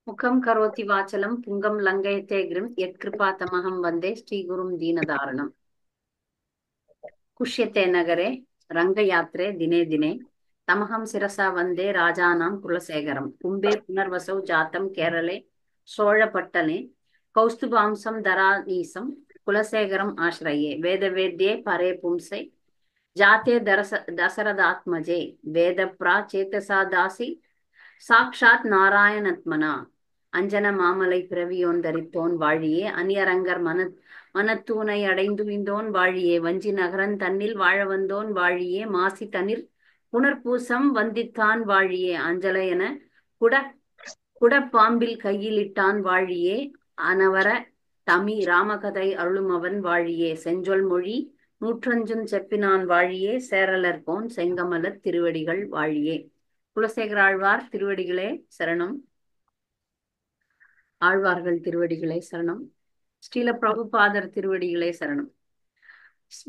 मुखं करोति वाचलं पुंगं लङ्घयते गिरिं यत्कृपातमहं वन्दे श्रीगुरुं दीनदारणम्। कुष्यते नगरे रङ्गयात्रे दिने दिने तमहं शिरसा वन्दे राजानां कुलशेखरम्। कुम्भे पुनर्वसौ जातं केरले सोळपट्टने कौस्तुभांसं धरानीसं कुलशेखरम् आश्रये वेदवेद्ये परे पुंसे जाते दशरथात्मजे वेदप्रा चेतसा दासी சாக்ஷாத் நாராயணத்மனா அஞ்சன மாமலை பிறவியோந்தரித்தோன் வாழியே அந்நியரங்கர் மனத்தூணை அடைந்துவிந்தோன் வாழியே வஞ்சி நகரன் தன்னில் வாழ வந்தோன் வாழியே மாசி தனிர் புனர்பூசம் வந்தித்தான் வாழியே அஞ்சல என குட குடப்பாம்பில் கையிலிட்டான் வாழியே அனவர தமி ராமகதை அருளுமவன் வாழியே செஞ்சொல் மொழி நூற்றஞ்சும் செப்பினான் வாழியே சேரலர்கோன் செங்கமலத் திருவடிகள் வாழியே. குலசேகர ஆழ்வார் திருவடிகளே சரணம். ஆழ்வார்கள் திருவடிகளே சரணம். ஸ்ரீல பிரபுபாதர் திருவடிகளே சரணம்.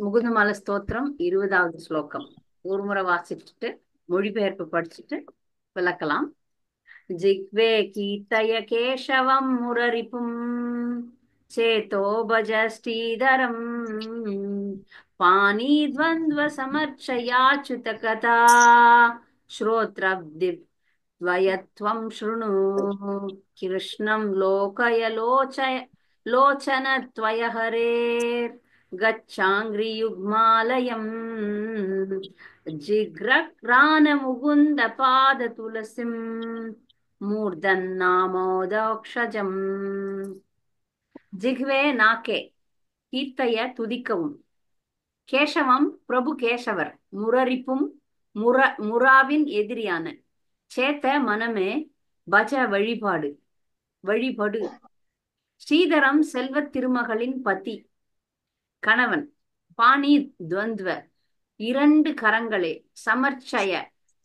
முகுந்தமால ஸ்தோத்திரம் 20வது ஸ்லோகம் ஒரு முறை வாசிச்சுட்டு மொழிபெயர்ப்பு படிச்சுட்டு விளக்கலாம். ஜிக்வே கீர்த்தய கேசவம் முரரிப்பும் சேதோ பஜ ஸ்ரீதரம் பாணி த்வந்த்வ சமர்ச்சயாச்சுத கதா श्रोत्रब्धिद्वयत्वं शृणु कृष्णं लोकय लोचनत्वय हरेर्गच्छाङ्घ्रियुग्मालयम् जिघ्रक्रानमुकुन्दपादतुलसीं मूर्धन्नामोदोक्षजम्. ஜிஹ்வே நாக்கே கீர்த்தய துதிக்கவும், கேசவம் பிரபு கேசவர், முரரிப்பும் முராவின் எதிரியான, சேத்த மனமே பஜ வழிபடு, ஸ்ரீதரம் செல்வத் திருமகளின் பதி கணவன், பாணி துவந்த்வ இரண்டு கரங்களே, சமர்ச்சய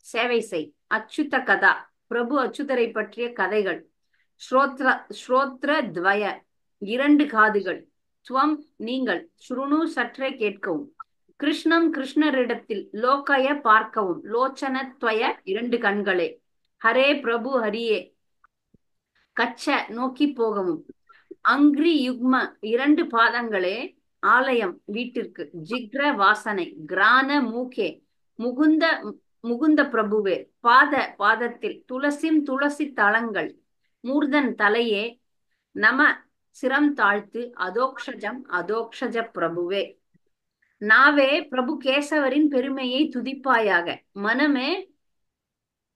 சேவை செய், அச்சுத கதா பிரபு அச்சுதரை பற்றிய கதைகள், ஸ்ரோத்ர துவய இரண்டு காதுகள், துவம் நீங்கள், சுருணு சற்றே கேட்கவும், கிருஷ்ணம் கிருஷ்ணரிடத்தில், லோகய பார்க்கவும், லோச்சன துவய இரண்டு கண்களே, ஹரே பிரபு ஹரியே கச்ச நோக்கி போகவும், அங்கிரி யுக்ம இரண்டு பாதங்களே, ஆலயம் வீட்டிற்கு, ஜிக்ர வாசனை, கிரான மூக்கே முகுந்த பிரபுவே பாதத்தில், துளசிம் துளசி தளங்கள், மூர்தன் தலையே, நம சிரம் தாழ்த்து, அதோக்ஷஜ பிரபுவே. நாவே பிரபு கேசவரின் பெருமையை துதிப்பாயாக, மனமே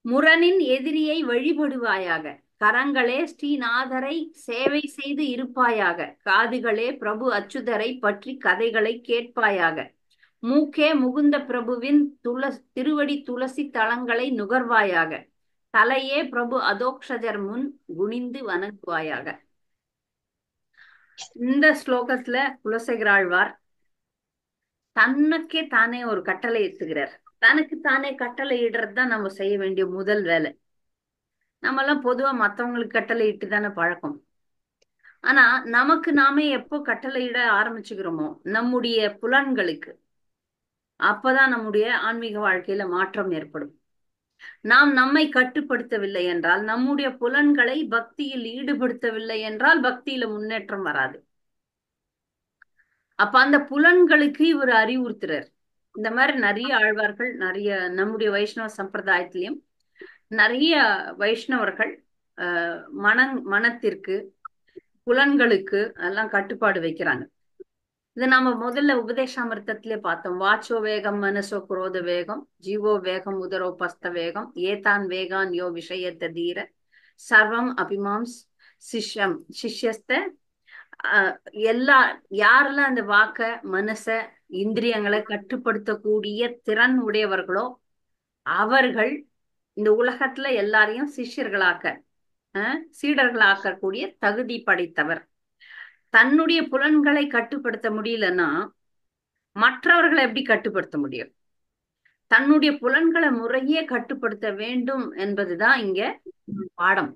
முரனின் எதிரியை வழிபடுவாயாக, கரங்களே ஸ்ரீநாதரை சேவை செய்து இருப்பாயாக, காதுகளே பிரபு அச்சுதரை பற்றி கதைகளை கேட்பாயாக, மூக்கே முகுந்த பிரபுவின் திருவடி துளசி தளங்களை நுகர்வாயாக, தலையே பிரபு அதோக்ஷஜர் முன் குனிந்து வணங்குவாயாக. இந்த ஸ்லோகத்துல குலசேகர ஆழ்வார் தன்னுக்கே தானே ஒரு கட்டளை இட்டுகிறார். தனக்கு தானே கட்டளை இடுறது தான் நம்ம செய்ய வேண்டிய முதல் வேலை. நம்ம எல்லாம் பொதுவா மத்தவங்களுக்கு கட்டளை இட்டு தானே பழக்கம். ஆனா நமக்கு நாமே எப்போ கட்டளை இட ஆரம்பிச்சுக்கிறோமோ நம்முடைய புலன்களுக்கு, அப்பதான் நம்முடைய ஆன்மீக வாழ்க்கையில மாற்றம் ஏற்படும். நாம் நம்மை கட்டுப்படுத்தவில்லை என்றால், நம்முடைய புலன்களை பக்தியில் ஈடுபடுத்தவில்லை என்றால் பக்தியில முன்னேற்றம் வராது. அப்ப அந்த புலன்களுக்கு இவர் அறிவுறுத்துறார். இந்த மாதிரி நிறைய ஆழ்வார்கள், நிறைய நம்முடைய வைஷ்ணவ சம்பிரதாயத்திலையும் நிறைய வைஷ்ணவர்கள் மனத்திற்கு புலன்களுக்கு எல்லாம் கட்டுப்பாடு வைக்கிறாங்க. இது நாம முதல்ல உபதேசாமிர்தத்திலே பார்த்தோம். வாச்சோ வேகம் மனசோ குரோத வேகம் ஜீவோ வேகம் உதரோ பஸ்த வேகம் ஏதான் வேகான் யோ விஷயத்த தீர சர்வம் அபிமாம் சிஷ்யஸ்த. யாரெல்லாம் அந்த வாக்க மனச இந்திரியங்களை கட்டுப்படுத்தக்கூடிய திறன் உடையவர்களோ அவர்கள் இந்த உலகத்துல எல்லாரையும் சீடர்களாக்கக்கூடிய தகுதி படைத்தவர். தன்னுடைய புலன்களை கட்டுப்படுத்த முடியலன்னா மற்றவர்களை எப்படி கட்டுப்படுத்த முடியும்? தன்னுடைய புலன்களை முறையே கட்டுப்படுத்த வேண்டும் என்பதுதான் இங்க பாடம்.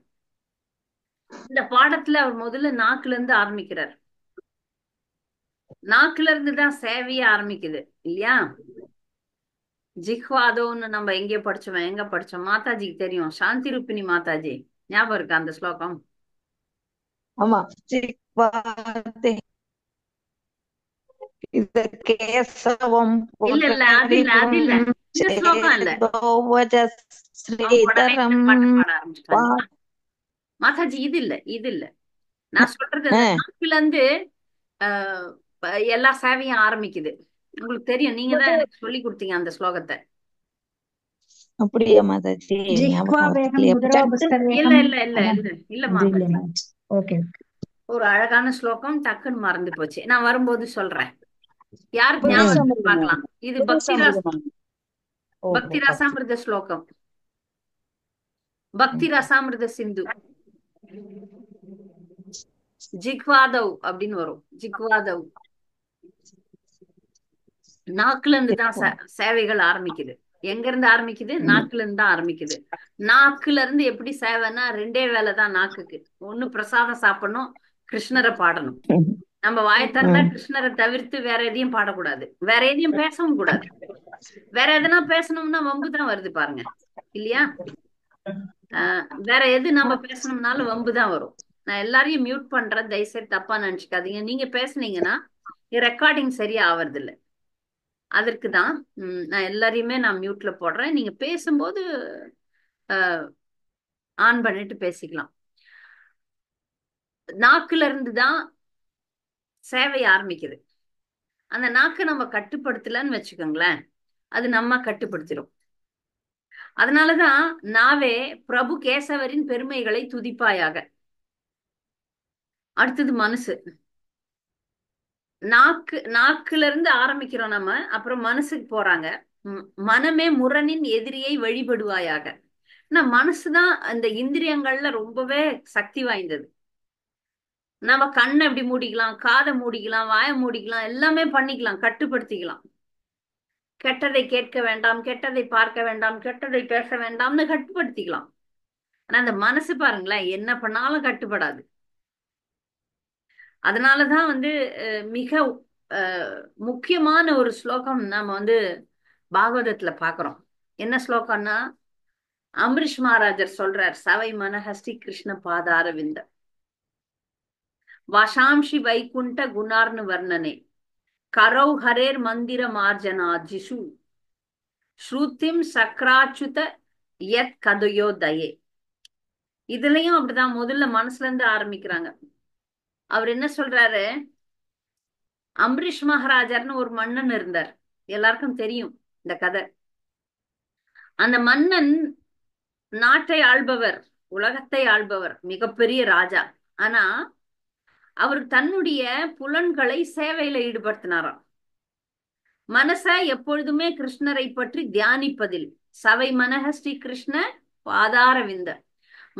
இந்த பாடத்துல அவர் முதல்ல நாக்குல இருந்து ஆரம்பிக்கிறார். நாக்குல இருந்துதான் சேவைய ஆரம்பிக்குது இல்லையா? ஜிஹ்வாதோன்னு நம்ம எங்க படிச்சோம் மாதாஜிக்கு தெரியும். சாந்தி ரூபினி மாதாஜி ஞாபகம் இருக்கா அந்த ஸ்லோகம்? ஆமா. சிக்வாதே இது கேசவம் இல்ல இல்ல அது இல்ல அது புண்டரீகம் இல்ல இந்த ஸ்லோகம் இல்ல. சேதோவஜ அவங்க உடனே இந்த ஸ்ரீதரம் பாட்டு பாட பா ஆரம்பிச்சுட்டாங்க. மாதாஜி இது இல்ல இது இல்ல. நான் சொல்றது ஆ, இந்த நாக்குல இருந்து ஆஹ் எல்லா சேவையும் ஆரம்பிக்குது. உங்களுக்கு தெரியும், நீங்க தான் எனக்கு சொல்லி கொடுத்தீங்க அந்த ஸ்லோகத்தை. அப்படியா மாதாஜி? జిహ్వా ஞாபகம் వేగం வரலையே. அப்ப ముదరోபస్థ டக்குன்னு இல்ல వేగం இல்ல இல்ல அதான். இல்ல இல்ல அது இல்ல மாதாஜி. மேம். ஓகே. ஒரு அழகான ஸ்லோகம் டக்குன்னு மறந்து போச்சு. நான் வரும்போது சொல்றேன். யாருக்கு ஞாபகம் ம், இருக்குன்னு புருஷாமிர்தம். பார்க்கலாம். இது புருஷாமிர்தம். ஓஹோ பக்தி ஓகே. ரசாமிர்த ஸ்லோகம். பக்தி ரசாமிர்த சிந்து. ஜிக்வாதவ் அப்படின்னு வரும். ஜிக்வாதவ். நாக்குல இருந்து தான் சேவைகள் ஆரம்பிக்குது. எங்க இருந்து ஆரம்பிக்குது? நாக்குல இருந்து தான் ஆரம்பிக்குது. நாக்குல இருந்து எப்படி சேவைன்னா ரெண்டே வேலை தான் நாக்குக்கு. ஒண்ணு பிரசாதம் சாப்பிடணும், கிருஷ்ணரை பாடணும். நம்ம வாயை திறந்தா ம், கிருஷ்ணரை தவிர்த்து வேற எதையும் பாடக்கூடாது, வேற எதையும் பேசவும் கூடாது. வேற எதனா பேசணும்னா வம்பு தான் வருது பாருங்க, இல்லையா? வேற எது நம்ம பேசணும்னாலும் வம்பு தான் வரும். நான் எல்லாரையும் மியூட் பண்றேன், தயவுசெய்து தப்பா நினைச்சுக்காதீங்க. நீங்க பேசுனீங்கன்னா ரெக்கார்டிங் சரியா ஆவறது இல்ல. அதற்கு தான் நான் எல்லாரையுமே நான் மியூட்ல போடுறேன். நீங்க பேசும்போது ஆன் பண்ணிட்டு பேசிக்கலாம். நாக்குல இருந்து தான் சேவை ஆரம்பிக்குது. அந்த நாக்கை நம்ம கட்டுப்படுத்தலன்னு வச்சுக்கோங்களேன், அது நம்ம கட்டுப்படுத்திடும். அதனாலதான் நாவே பிரபு கேசவரின் பெருமைகளை துதிப்பாயாக. அடுத்தது மனசு. நாக்குல இருந்து ஆரம்பிக்கிறோம் நம்ம, அப்புறம் மனசுக்கு போறாங்க. மனமே முரணின் எதிரியை வழிபடுவாயாக. மனசுதான் அந்த இந்திரியங்கள்ல ரொம்பவே சக்தி வாய்ந்தது. நம்ம கண்ணை எப்படி மூடிக்கலாம், காதை மூடிக்கலாம், வாயை மூடிக்கலாம், எல்லாமே பண்ணிக்கலாம், கட்டுப்படுத்திக்கலாம். கெட்டதை கேட்க வேண்டாம், கெட்டதை பார்க்க வேண்டாம், கெட்டதை பேச வேண்டாம்னு கட்டுப்படுத்திக்கலாம். ஆனா அந்த மனசு பாருங்களேன், என்ன பண்ணாலும் கட்டுப்படாது. அதனாலதான் மிக முக்கியமான ஒரு ஸ்லோகம் நாம பாகவதத்துல பாக்குறோம். என்ன ஸ்லோகம்னா, அம்பரீஷ் மகாராஜர் சொல்றார், சவை மனஹஸ்தி கிருஷ்ண பாதார விந்த வாஷாம்ஷி வைகுண்ட குணார்னு வர்ணனே கரௌ ஹரேர் மந்திர மார்ஜனா ஜிஷு ஸ்ருதிம் சக்ராச்சுத யத் கதையோ தயே. இதுலயும் அப்படிதான் முதல்ல மனசுல இருந்து ஆரம்பிக்கிறாங்க. அவர் என்ன சொல்றாரு, அம்பரீஷ் மகாராஜர்னு ஒரு மன்னன் இருந்தார். எல்லாருக்கும் தெரியும் இந்த கதை. அந்த மன்னன் நாட்டை ஆள்பவர், உலகத்தை ஆள்பவர், மிகப்பெரிய ராஜா. ஆனா அவர் தன்னுடைய புலன்களை சேவையில ஈடுபடுத்தினாராம். மனச எப்பொழுதுமே கிருஷ்ணரை பற்றி தியானிப்பதில். சவை மனஹ ஸ்ரீ கிருஷ்ண பாதார விந்த.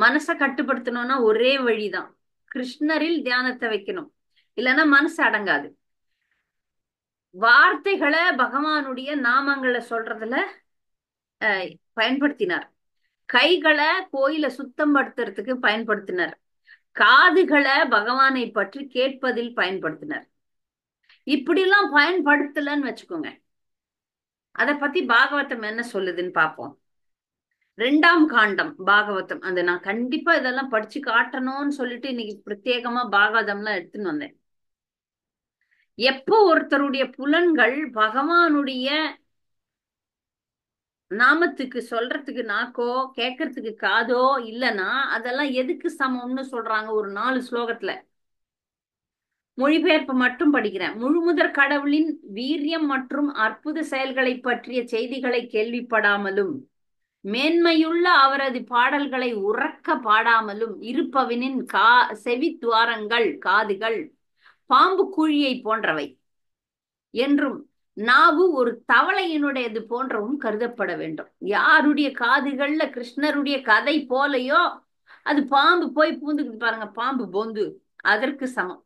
மனசை கட்டுப்படுத்தணும்னா ஒரே வழிதான், கிருஷ்ணரில் தியானத்தை வைக்கணும். இல்லைன்னா மனசு அடங்காது. வார்த்தைகளை பகவானுடைய நாமங்களை சொல்றதுல பயன்படுத்தினார். கைகளை கோயில சுத்தம் படுத்துறதுக்கு பயன்படுத்தினார். காதுகளை பகவானை பற்றி கேட்பதில் பயன்படுத்தினார். இப்படிலாம் பயன்படுத்தலன்னு வச்சுக்கோங்க. அத பத்தி பாகவதம் என்ன சொல்லுதுன்னு பார்ப்போம். 2ஆம் காண்டம் பாகவதம். நான் கண்டிப்பா இதெல்லாம் படிச்சு காட்டணும்னு சொல்லிட்டு இன்னைக்கு பிரத்யேகமா பாகவதம்லாம் எடுத்துன்னு வந்தேன். எப்போ ஒருத்தருடைய புலன்கள் பகவானுடைய நாமத்துக்கு சொல்றதுக்கு நாக்கோ கேட்கறதுக்கு காதோ இல்லைன்னா அதெல்லாம் எதுக்கு சமம்னு சொல்றாங்க ஒரு 4 ஸ்லோகத்துல. மொழிபெயர்ப்பு மட்டும் படிக்கிறேன். முழுமுதற் கடவுளின் வீரியம் மற்றும் அற்புத செயல்களை பற்றிய செய்திகளை கேள்விப்படாமலும் மேன்மையுள்ள அவரது பாடல்களை உறக்க பாடாமலும் இருப்பவனின் செவி துவாரங்கள் காதுகள் பாம்பு குழியை போன்றவை என்றும் நாவு ஒரு தவளையினுடையது போன்றவும் கருதப்பட வேண்டும். யாருடைய காதுகள்ல கிருஷ்ணருடைய கதை போலையோ அது பாம்பு போய் பூந்துக்கிட்டு பாருங்க, பாம்பு பொந்து, அதற்கு சமம்.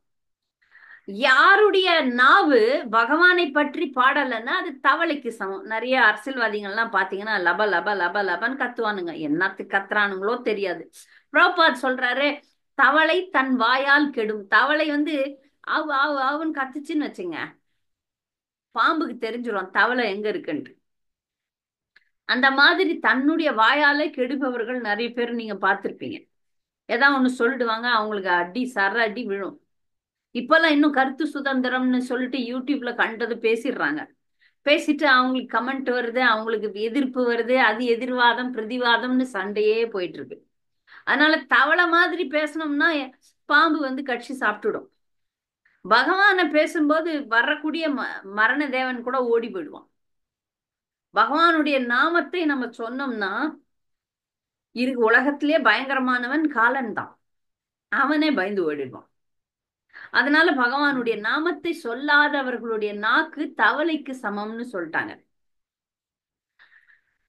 யாருடைய நாவு பகவானை பற்றி பாடலைன்னா அது தவளைக்கு சமம். நிறைய அரசியல்வாதிகள்லாம் பாத்தீங்கன்னா லப லப லப லபன்னு கத்துவானுங்க. என்னத்துக்கு கத்துறானுங்களோ தெரியாது. பிரபுபாத் சொல்றாரு, தவளை தன் வாயால் கெடும். தவளை ஆவு ஆவு ஆவுன்னு கத்துச்சுன்னு வச்சுங்க, பாம்புக்கு தெரிஞ்சிடும் தவளை எங்க இருக்குன்ட்டு. அந்த மாதிரி தன்னுடைய வாயாலே கெடுபவர்கள் நிறைய பேர் நீங்க பார்த்திருப்பீங்க. ஏதாவது ஒண்ணு சொல்லிடுவாங்க, அவங்களுக்கு அடி சர அடி விழும். இப்பெல்லாம் இன்னும் கருத்து சுதந்திரம்னு சொல்லிட்டு யூடியூப்ல கண்டது பேசிடுறாங்க. பேசிட்டு அவங்களுக்கு கமெண்ட் வருது, அவங்களுக்கு எதிர்ப்பு வருது, அது எதிர்வாதம் பிரதிவாதம்னு சண்டையே போயிட்டு இருக்கு. அதனால தவளை மாதிரி பேசணும்னா பாம்பு வந்து கட்சி சாப்பிட்டுடும். பகவான பேசும்போது வரக்கூடிய மரண தேவன் கூட ஓடி போயிடுவான். பகவானுடைய நாமத்தை நம்ம சொன்னோம்னா இருக்கு உலகத்திலேயே பயங்கரமானவன் காலன் தான், அவனே பயந்து ஓடிடுவான். அதனால பகவானுடைய நாமத்தை சொல்லாதவர்களுடைய நாக்கு தவளைக்கு சமம்னு சொல்லிட்டாங்க.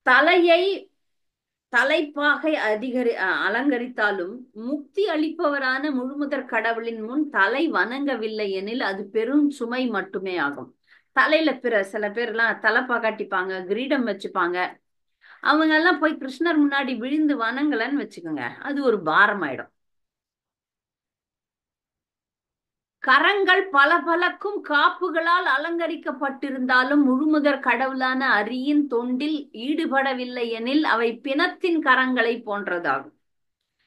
தலையை தலைப்பாகை அலங்கரித்தாலும் முக்தி அளிப்பவரான முழுமுதற் கடவுளின் முன் தலை வணங்கவில்லை எனில் அது பெரும் சுமை மட்டுமே ஆகும். தலையில சில பேர் எல்லாம் தலைப்பா காட்டிப்பாங்க, கிரீடம் வச்சுப்பாங்க. அவங்க எல்லாம் போய் கிருஷ்ணர் முன்னாடி விழுந்து வணங்கலன்னு வச்சுக்கோங்க, அது ஒரு பாரம் ஆயிடும். கரங்கள் பல பலக்கும் காப்புகளால் அலங்கரிக்கப்பட்டிருந்தாலும் முழுமுதற் கடவுளான அரியின் தொண்டில் ஈடுபடவில்லை எனில் அவை பிணத்தின் கரங்களை போன்றதாகும்.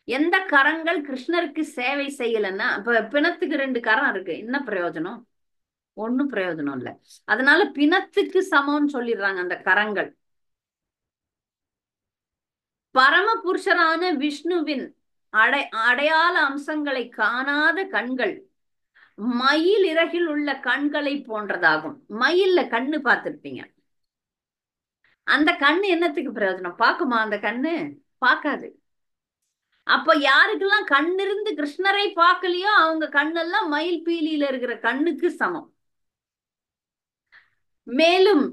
எந்த கரங்கள் கிருஷ்ணருக்கு சேவை செய்யலன்னா, இப்ப பிணத்துக்கு 2 கரம் இருக்கு, என்ன பிரயோஜனம்? ஒன்னும் பிரயோஜனம் இல்ல. அதனால பிணத்துக்கு சமம்னு சொல்லிடுறாங்க அந்த கரங்கள். பரம புருஷரான விஷ்ணுவின் அடையாள அம்சங்களை காணாத கண்கள் மயில் இறகில் உள்ள கண்களை போன்றதாகும். மயில்ல கண்ணு பார்த்திருப்பீங்க. அந்த கண்ணு என்னத்துக்கு பிரயோஜனம்? பாக்குமா அந்த கண்ணு? பார்க்காது. அப்ப யாருக்கெல்லாம் கண்ணு இருந்து கிருஷ்ணரை பார்க்கலையோ அவங்க கண்ணெல்லாம் மயில் பீலியில இருக்கிற கண்ணுக்கு சமம். மேலும்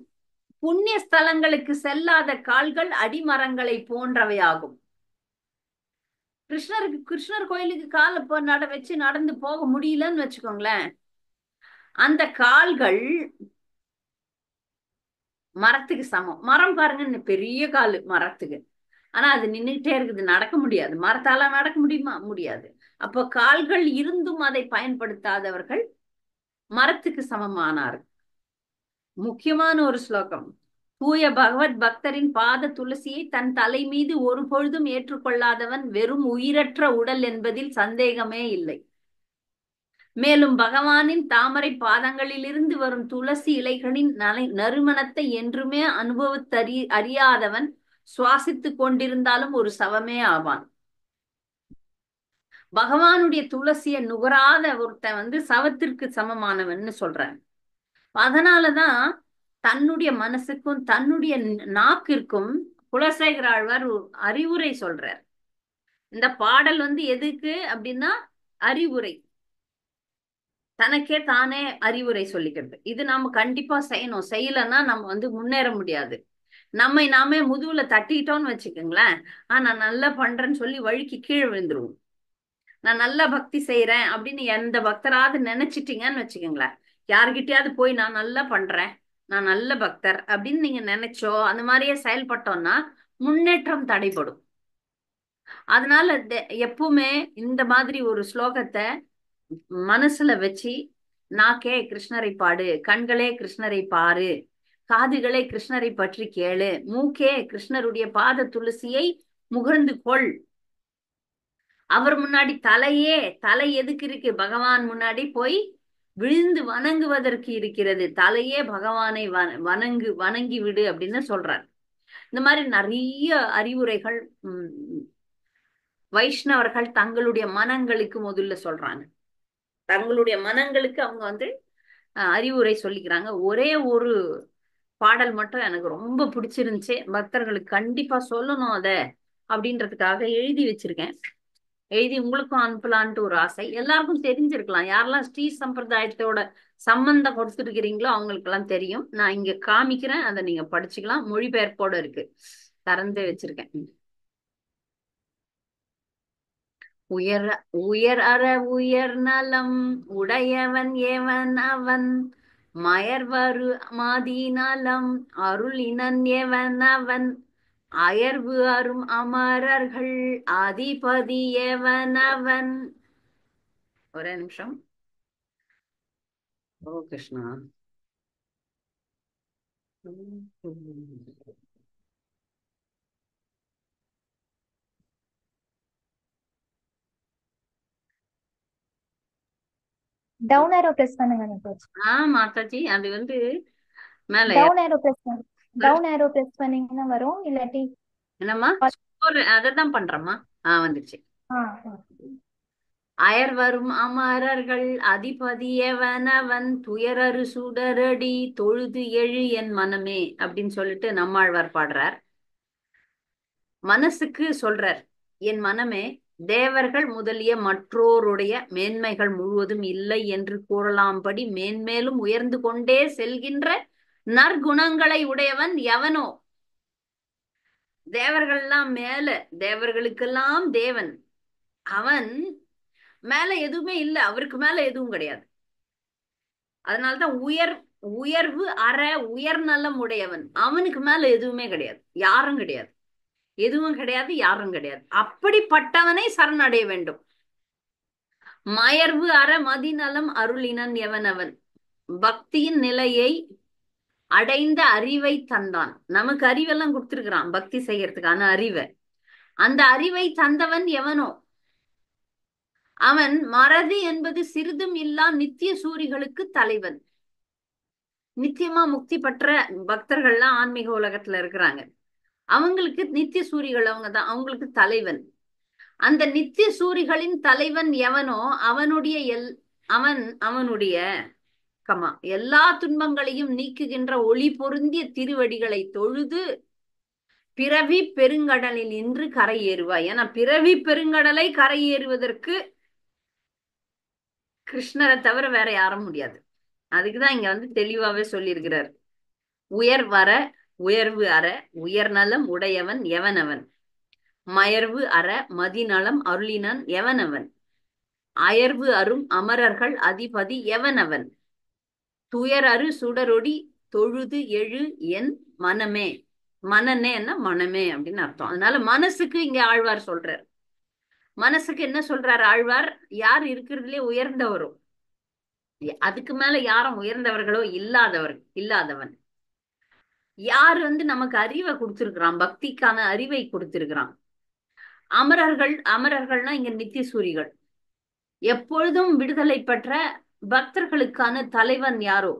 புண்ணிய ஸ்தலங்களுக்கு செல்லாத கால்கள் அடிமரங்களை போன்றவையாகும். கிருஷ்ணர் கோயிலுக்கு காலை வச்சு நடந்து போக முடியலன்னு வச்சுக்கோங்களேன், அந்த கால்கள் மரத்துக்கு சமம். மரம் பாருங்க, பெரிய காலு மரத்துக்கு, ஆனா அது நின்றுட்டே இருக்குது, நடக்க முடியாது. மரத்தால நடக்க முடியுமா? முடியாது. அப்போ கால்கள் இருந்தும் அதை பயன்படுத்தாதவர்கள் மரத்துக்கு சமமானார்கள். முக்கியமான ஒரு ஸ்லோகம். தூய பகவத் பக்தரின் பாத துளசியை தன் தலை மீது ஒரு பொழுதும் ஏற்றுக்கொள்ளாதவன் வெறும் உயிரற்ற உடல் என்பதில் சந்தேகமே இல்லை. மேலும் பகவானின் தாமரை பாதங்களிலிருந்து வரும் துளசி இலைகளின் நறுமணத்தை என்றுமே அறியாதவன் சுவாசித்துக் கொண்டிருந்தாலும் ஒரு சவமே ஆவான். பகவானுடைய துளசிய நுகராத ஒருத்தன் வந்து சவத்திற்கு சமமானவன் சொல்றான். அதனாலதான் தன்னுடைய மனசுக்கும் தன்னுடைய நாக்கிற்கும் குலசேகர ஆழ்வார் அறிவுரை சொல்றார். இந்த பாடல் வந்து எதுக்கு அப்படின்னா அறிவுரை, தனக்கே தானே அறிவுரை சொல்லிக்கிறது. இது நாம கண்டிப்பா செய்யணும். செய்யலன்னா நம்ம வந்து முன்னேற முடியாது. நம்மை நாமே முதுகுல தட்டிட்டோம்னு வச்சுக்கோங்களேன், நான் நல்லா பண்றேன்னு சொல்லி வழுக்கி கீழே விழுந்துருவோம். நான் நல்ல பக்தி செய்யறேன் அப்படின்னு எந்த பக்தராவது நினைச்சிட்டீங்கன்னு வச்சுக்கோங்களேன், யாருகிட்டயாவது போய் நான் நல்லா பண்றேன், நான் நல்ல பக்தர் அப்படின்னு நீங்க நினைச்சோ அந்த மாதிரியே செயல்பட்டோம்னா முன்னேற்றம் தடைபடும். அதனால எப்பவுமே இந்த மாதிரி ஒரு ஸ்லோகத்தை மனசுல வச்சு, நாக்கே கிருஷ்ணரை பாடு, கண்களே கிருஷ்ணரை பாரு, காதுகளே கிருஷ்ணரை பற்றி கேளு, மூக்கே கிருஷ்ணருடைய பாத துளசியை முகர்ந்து கொள். அவர் முன்னாடி தலை எதுக்கு இருக்கு? பகவான் முன்னாடி போய் விழுந்து வணங்குவதற்கு இருக்கிறது. தலையே பகவானை வணங்கி விடு அப்படின்னு சொல்றார். இந்த மாதிரி நிறைய அறிவுரைகள் வைஷ்ணவர்கள் தங்களுடைய மனங்களுக்கு முதல்ல சொல்றாங்க. தங்களுடைய மனங்களுக்கு அவங்க வந்து அறிவுரை சொல்லிக்கிறாங்க. ஒரே ஒரு பாடல் மட்டும் எனக்கு ரொம்ப பிடிச்சிருந்துச்சு, பக்தர்களுக்கு கண்டிப்பா சொல்லணும் அத அப்படின்றதுக்காக எழுதி வச்சிருக்கேன். எழுதி உங்களுக்கும் அனுப்பலான்ட்டு ஒரு ஆசை. எல்லாருக்கும் தெரிஞ்சிருக்கலாம், யாரெல்லாம் ஸ்ரீ சம்பிரதாயத்தோட சம்பந்தம் கொடுத்துருக்கிறீங்களோ அவங்களுக்கு எல்லாம் தெரியும். நான் இங்க காமிக்கிறேன், அதை நீங்க படிச்சுக்கலாம். மொழிபெயர்ப்போட இருக்கு, திறந்து வச்சிருக்கேன். உயர் அற உயர் நலம் உடையவன் எவன் அவன், மயர்வரு மாதிநலம் அருளினன் எவன் அவன், அயர்வு அரும் அமரர்கள் அதிபதி எவன் அவன். ஒரே நிமிஷம். ஓ கிருஷ்ணா. டவுன் ஏரோ பிரஸ் பண்ணுங்க மாதாஜி. மாதாஜி அது வந்து மேல டவுன் ஏரோ பிரஸ் பண்ணு. டவுன் ஏரோ பிரஸ் பண்ணீங்கன்னா வரும். இல்லாட்டி என்னம்மா அததான் பண்றேம்மா. வந்துருச்சு. ஆ அயர் வரும் அமரர்கள் அதிபதியவனவன் துயரறு சுடரடி தொழுது எழு என் மனமே அப்படின்னு சொல்லிட்டு நம்மாழ்வார் பாடுறார். மனசுக்கு சொல்றார், என் மனமே, தேவர்கள் முதலிய மற்றோருடைய மேன்மைகள் முழுவதும் இல்லை என்று கூறலாம்படி மேன்மேலும் உயர்ந்து கொண்டே செல்கின்ற நற்குணங்களை உடையவன் எவனோ. தேவர்கள்லாம் மேல, தேவர்களுக்கெல்லாம் தேவன் அவன் மேல எதுவுமே இல்லை, அவருக்கு மேல எதுவும் கிடையாது. அதனால்தான் உயர்வு அற உயர்நலம் உடையவன், அவனுக்கு மேல எதுவுமே கிடையாது, யாரும் கிடையாது, எதுவும் கிடையாது, யாரும் கிடையாது. அப்படிப்பட்டவனை சரணடைய வேண்டும். மயர்வு அற மதிநலம் அருளினன் எவனவன், பக்தியின் நிலையை அடைந்த அறிவை தந்தான். நமக்கு அறிவெல்லாம் கொடுத்திருக்கிறான் பக்தி செய்யறதுக்கான அறிவை. அந்த அறிவை தந்தவன் எவனோ அவன் மறதி என்பது சிறிதும் இல்லா நித்திய சூரிகளுக்கு தலைவன். நித்தியமா முக்தி பெற்ற பக்தர்கள்லாம் ஆன்மீக உலகத்துல இருக்கிறாங்க. அவங்களுக்கு நித்திய சூரிகள் அவங்கதான், அவங்களுக்கு தலைவன். அந்த நித்திய சூரிகளின் தலைவன் எவனோ அவனுடைய எல்லா துன்பங்களையும் நீக்குகின்ற ஒளி பொருந்திய திருவடிகளை தொழுது பிறவி பெருங்கடலில் இன்று கரையேறுவாய். ஏன்னா பிறவி பெருங்கடலை கரையேறுவதற்கு கிருஷ்ணரை தவிர வேற யாரும் முடியாது. அதுக்குதான் இங்க வந்து தெளிவாவே சொல்லியிருக்கிறார். உயர்வு அற உயர்நலம் உடையவன் எவனவன், மயர்வு அற மதிநலம் அருளினன் எவனவன், அயர்வு அரும் அமரர்கள் அதிபதி எவனவன், துயர் அரு சுடரொடி தொழுது எழு என் மனமே. மனநேன்னா மனமே அப்படின்னு அர்த்தம். அதனால மனசுக்கு இங்க ஆழ்வார் சொல்றார். மனசுக்கு என்ன சொல்றாரு ஆழ்வார்? யார் இருக்கிறதுலே உயர்ந்தவரோ, அதுக்கு மேல யாரும் உயர்ந்தவர்களோ இல்லாதவன் யார் வந்து நமக்கு அறிவை கொடுத்திருக்கிறான், பக்திக்கான அறிவை கொடுத்திருக்கிறான். அமரர்கள்னா இங்க நித்திய சூரிகள், எப்பொழுதும் விடுதலை பெற்ற பக்தர்களுக்கான தலைவன் யாரோ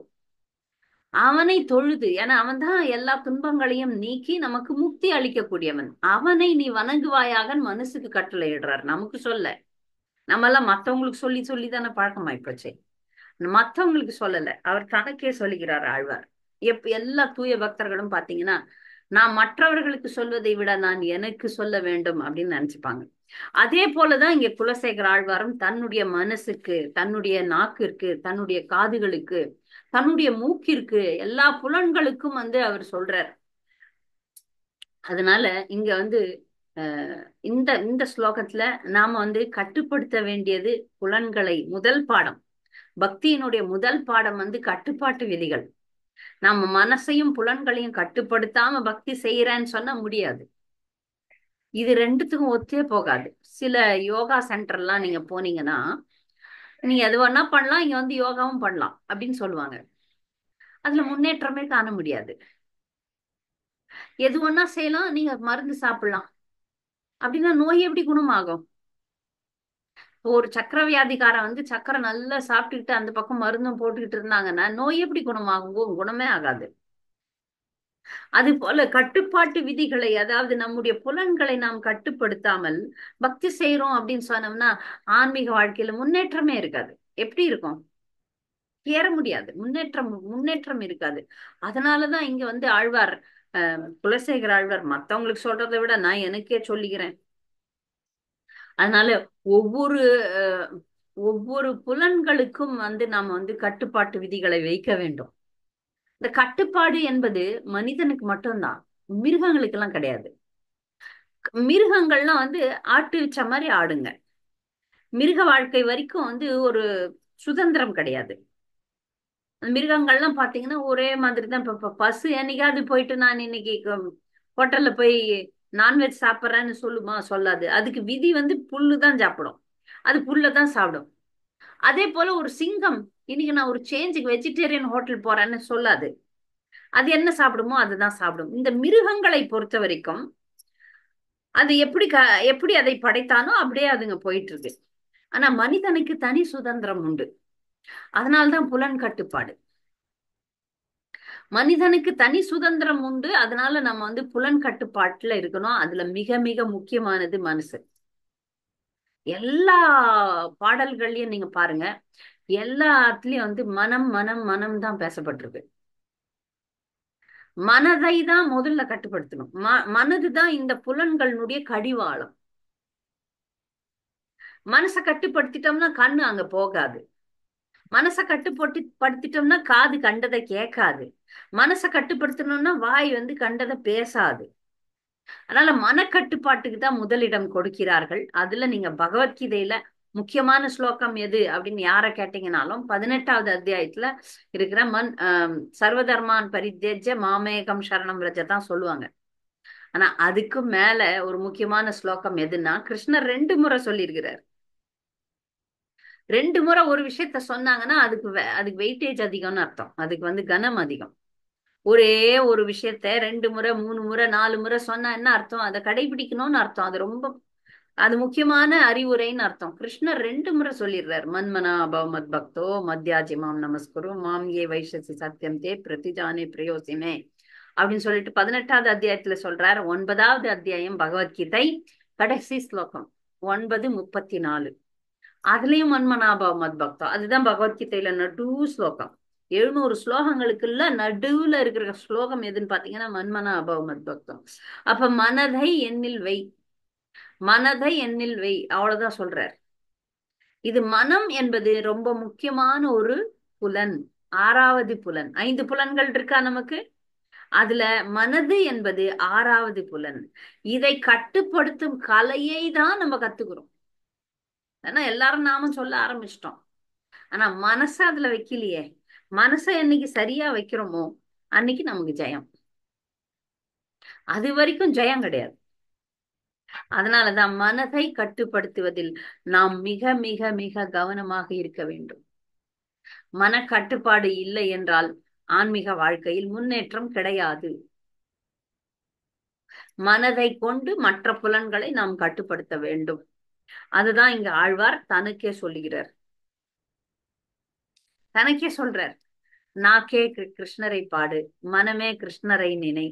அவனை தொழுது, ஏன்னா அவன் தான் எல்லா துன்பங்களையும் நீக்கி நமக்கு முக்தி அளிக்கக்கூடியவன். அவனை நீ வணங்குவாயாக மனசுக்கு கட்டளை இடுறார். நமக்கு சொல்ல, நம்ம எல்லாம் மத்தவங்களுக்கு சொல்லி சொல்லி தானே பழக்கமாயிப்போச்சே. மத்தவங்களுக்கு சொல்லல, அவர் தனக்கே சொல்லுகிறார் ஆழ்வார். எல்லா தூய பக்தர்களும் பாத்தீங்கன்னா, நான் மற்றவர்களுக்கு சொல்வதை விட நான் எனக்கு சொல்ல வேண்டும் அப்படின்னு நினைச்சுப்பாங்க. அதே போலதான் இங்க குலசேகர ஆழ்வாரும் தன்னுடைய மனசுக்கு, தன்னுடைய நாக்கிற்கு, தன்னுடைய காதுகளுக்கு, தன்னுடைய மூக்கிற்கு, எல்லா புலன்களுக்கும் வந்து அவர் சொல்றார். அதனால இங்க வந்து இந்த இந்த ஸ்லோகத்துல நாம வந்து கட்டுப்படுத்த வேண்டியது புலன்களை. முதல் பாடம், பக்தியினுடைய முதல் பாடம் வந்து கட்டுப்பாட்டு விதிகள். நம்ம மனசையும் புலன்களையும் கட்டுப்படுத்தாம பக்தி செய்யறேன்னு சொன்னா முடியாது. இது ரெண்டுத்துக்கும் ஒத்தே போகாது. சில யோகா சென்டர்லாம் நீங்க போனீங்கன்னா, நீங்க எது வேணா பண்ணலாம், இங்க வந்து யோகாவும் பண்ணலாம் அப்படின்னு சொல்லுவாங்க. அதுல முன்னேற்றமே காண முடியாது. எது வேணா செய்யலாம், நீங்க மருந்து சாப்பிடலாம் அப்படின்னா நோய் எப்படி குணமாகும்? ஒரு சக்கர வியாதிக்காரன் வந்து சக்கரை நல்லா சாப்பிட்டுக்கிட்டு அந்த பக்கம் மருந்தும் போட்டுக்கிட்டு இருந்தாங்கன்னா நோய் எப்படி குணமாகும்? குணமே ஆகாது. அது போல கட்டுப்பாட்டு விதிகளை, அதாவது நம்முடைய புலன்களை நாம் கட்டுப்படுத்தாமல் பக்தி செய்யறோம் அப்படின்னு சொன்னோம்னா ஆன்மீக வாழ்க்கையில முன்னேற்றமே இருக்காது. எப்படி இருக்கும்? ஏற முடியாது. முன்னேற்றம் இருக்காது. அதனாலதான் இங்க வந்து ஆழ்வார், குலசேகர ஆழ்வார் மத்தவங்களுக்கு சொல்றதை விட நான் எனக்கே சொல்லிக்கிறேன். அதனால ஒவ்வொரு புலன்களுக்கும் வந்து நாம வந்து கட்டுப்பாட்டு விதிகளை வைக்க வேண்டும். இந்த கட்டுப்பாடு என்பது மனிதனுக்கு மட்டும்தான், மிருகங்களுக்கு எல்லாம் கிடையாது. மிருகங்கள்லாம் வந்து ஆட்டு வச்ச மாதிரி ஆடுங்க. மிருக வாழ்க்கை வரைக்கும் வந்து ஒரு சுதந்திரம் கிடையாது. மிருகங்கள்லாம் பாத்தீங்கன்னா ஒரே மாதிரி தான். இப்ப பசு என்னைக்காவது போயிட்டு நான் இன்னைக்கு ஹோட்டல்ல போய் நான்வெஜ் சாப்பிட்றேன்னு சொல்லுமா? சொல்லாது. அதுக்கு விதி வந்து புல்லு தான் சாப்பிடும், அது புல்லதான் சாப்பிடும். அதே போல ஒரு சிங்கம் இன்னைக்கு நான் ஒரு சேஞ்சுக்கு வெஜிடேரியன் ஹோட்டல் போறேன்னு சொல்லாது. அது என்ன சாப்பிடுமோ அதுதான் சாப்பிடும். இந்த மிருகங்களை பொறுத்த வரைக்கும் அது எப்படி அதை படைத்தானோ அப்படியே அதுங்க போயிட்டு இருக்கு. ஆனா மனிதனுக்கு தனி சுதந்திரம் உண்டு. அதனால்தான் புலன் கட்டுப்பாடு. மனிதனுக்கு தனி சுதந்திரம் உண்டு. அதனால நம்ம புலன் கட்டுப்பாட்டுல இருக்கணும். அதுல மிக மிக முக்கியமானது மனசு. எல்லா பாடல்கள்லயும் நீங்க பாருங்க, எல்லாத்துலயும் மனம் மனம் மனம் தான் பேசப்பட்டிருக்கு. மனதை தான் முதல்ல கட்டுப்படுத்தணும். மனதுதான் இந்த புலன்களுடைய கடிவாளம். மனசை கட்டுப்படுத்திட்டோம்னா கண்ணு அங்க போகாது. மனசை கட்டுப்படுத்திட்டோம்னா காது கண்டதை கேட்காது. மனசை கட்டுப்படுத்தணும்னா வாய் கண்டதை பேசாது. அதனால மனக்கட்டுப்பாட்டுக்கு தான் முதலிடம் கொடுக்கிறார்கள். அதுல நீங்க பகவத்கீதையில முக்கியமான ஸ்லோகம் எது அப்படின்னு யார கேட்டீங்கன்னாலும் 18வது அத்தியாயத்துல இருக்கிற சர்வதர்மான் பரித்யஜ்ய மாமேகம் சரணம் ரஜ தான் சொல்லுவாங்க. ஆனா அதுக்கு மேல ஒரு முக்கியமான ஸ்லோகம் எதுன்னா கிருஷ்ணர் 2 முறை சொல்லியிருக்கிறார். 2 முறை ஒரு விஷயத்த சொன்னாங்கன்னா அதுக்கு வெயிட்டேஜ் அதிகம்னு அர்த்தம். அதுக்கு கனம் அதிகம். ஒரே ஒரு விஷயத்த 2 முறை 3 முறை 4 முறை சொன்னா என்ன அர்த்தம்? அதை கடைபிடிக்கணும்னு அர்த்தம். அது முக்கியமான அறிவுரைன்னு அர்த்தம். கிருஷ்ணர் 2 முறை சொல்லிடுறாரு. மன்மனா அபவ மத் பக்தோ மத்யாஜி மாம் நமஸ்குரு மாம் ஏ வைஷசி சத்தியம் தே பிரதிஜானே பிரயோசிமே அப்படின்னு சொல்லிட்டு 18வது அத்தியாயத்துல சொல்றார். 9வது அத்தியாயம் பகவத்கீதை கடைசி ஸ்லோகம் 9:34. அதுலயும் மன்மனாபவ மத் பக்தோ, அதுதான் பகவத்கீதையில நடு ஸ்லோகம். 700 ஸ்லோகங்களுக்குள்ள நடுவுல இருக்கிற ஸ்லோகம் எதுன்னு பாத்தீங்கன்னா மன்மனாபவ மத் பக்தம். அப்ப மனதை எண்ணில் வை, மனதை எண்ணில் வை, அவ்வளவுதான் சொல்றார். இது மனம் என்பது ரொம்ப முக்கியமான ஒரு புலன். 6வது புலன். 5 புலன்கள் இருக்கா நமக்கு. அதுல மனது என்பது 6வது புலன். இதை கட்டுப்படுத்தும் கலையை தான் நம்ம கத்துக்கிறோம். ஏன்னா எல்லாரும் நாமும் சொல்ல ஆரம்பிச்சிட்டோம். ஆனா மனச அதுல வைக்கலையே. மனசை என்னைக்கு சரியா வைக்கிறோமோ அன்னைக்கு நமக்கு ஜெயம். அது வரைக்கும் ஜெயம் கிடையாது. அதனாலதான் மனதை கட்டுப்படுத்துவதில் நாம் மிக மிக மிக கவனமாக இருக்க வேண்டும். மன கட்டுப்பாடு இல்லை என்றால் ஆன்மீக வாழ்க்கையில் முன்னேற்றம் கிடையாது. மனதை கொண்டு மற்ற புலன்களை நாம் கட்டுப்படுத்த வேண்டும். அதுதான் இங்க ஆழ்வார் தனக்கே சொல்லுகிறார். தனக்கே சொல்றார். நாக்கே கிருஷ்ணரை பாடு, மனமே கிருஷ்ணரை நினை,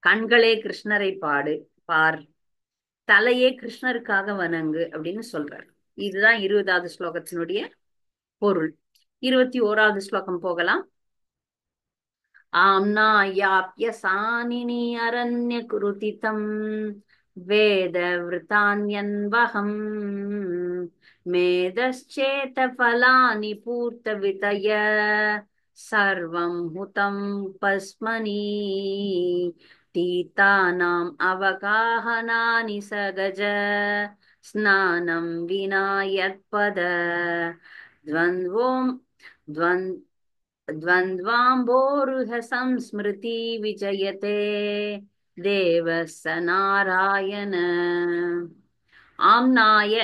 கண்களே கிருஷ்ணரை பார், தலையே கிருஷ்ணருக்காக வணங்கு அப்படின்னு சொல்றார். இதுதான் 20வது ஸ்லோகத்தினுடைய பொருள். 21வது ஸ்லோகம் போகலாம். ஆம்னாயாப்ய சானினி அரண்ய குருதிதம் வேத விருத்தான்யன்வகம் மேதச்சேத பலானி பூர்த்த விதய சர்வம் ஹுதம் பஸ்மனி தீதானாம் அவகாஹனானி சகஜ ஸ்நானம் வினாயத்பத द्वन्द्वों द्वन्द्वाम्बोरुह संस्मृति विजयते தேவச நாராயண. ஆம்னாய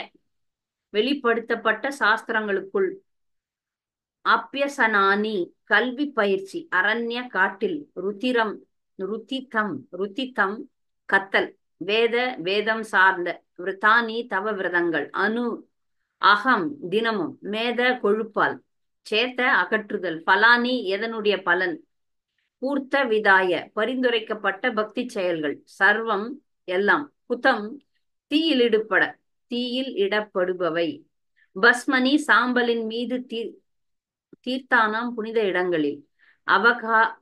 வெளிப்படுத்தப்பட்ட சாஸ்திரங்களுக்குள், அப்பியசனானி கல்வி பயிற்சி, அரண்ய காட்டில், ருத்திதம் கத்தல், வேதம் சார்ந்த, விரதானி தவ விரதங்கள், அகம் தினமும், மேத கொழுப்பால், சேத்த அகற்றுதல், பலானி எதனுடைய பலன், பூர்த்த விதாய பரிந்துரைக்கப்பட்ட பக்தி செயல்கள், சர்வம் எல்லாம், குதம் தீயில் இடப்படுபவை, பஸ்மனி சாம்பலின் மீது, தீர்த்தானாம் புனித இடங்களில்,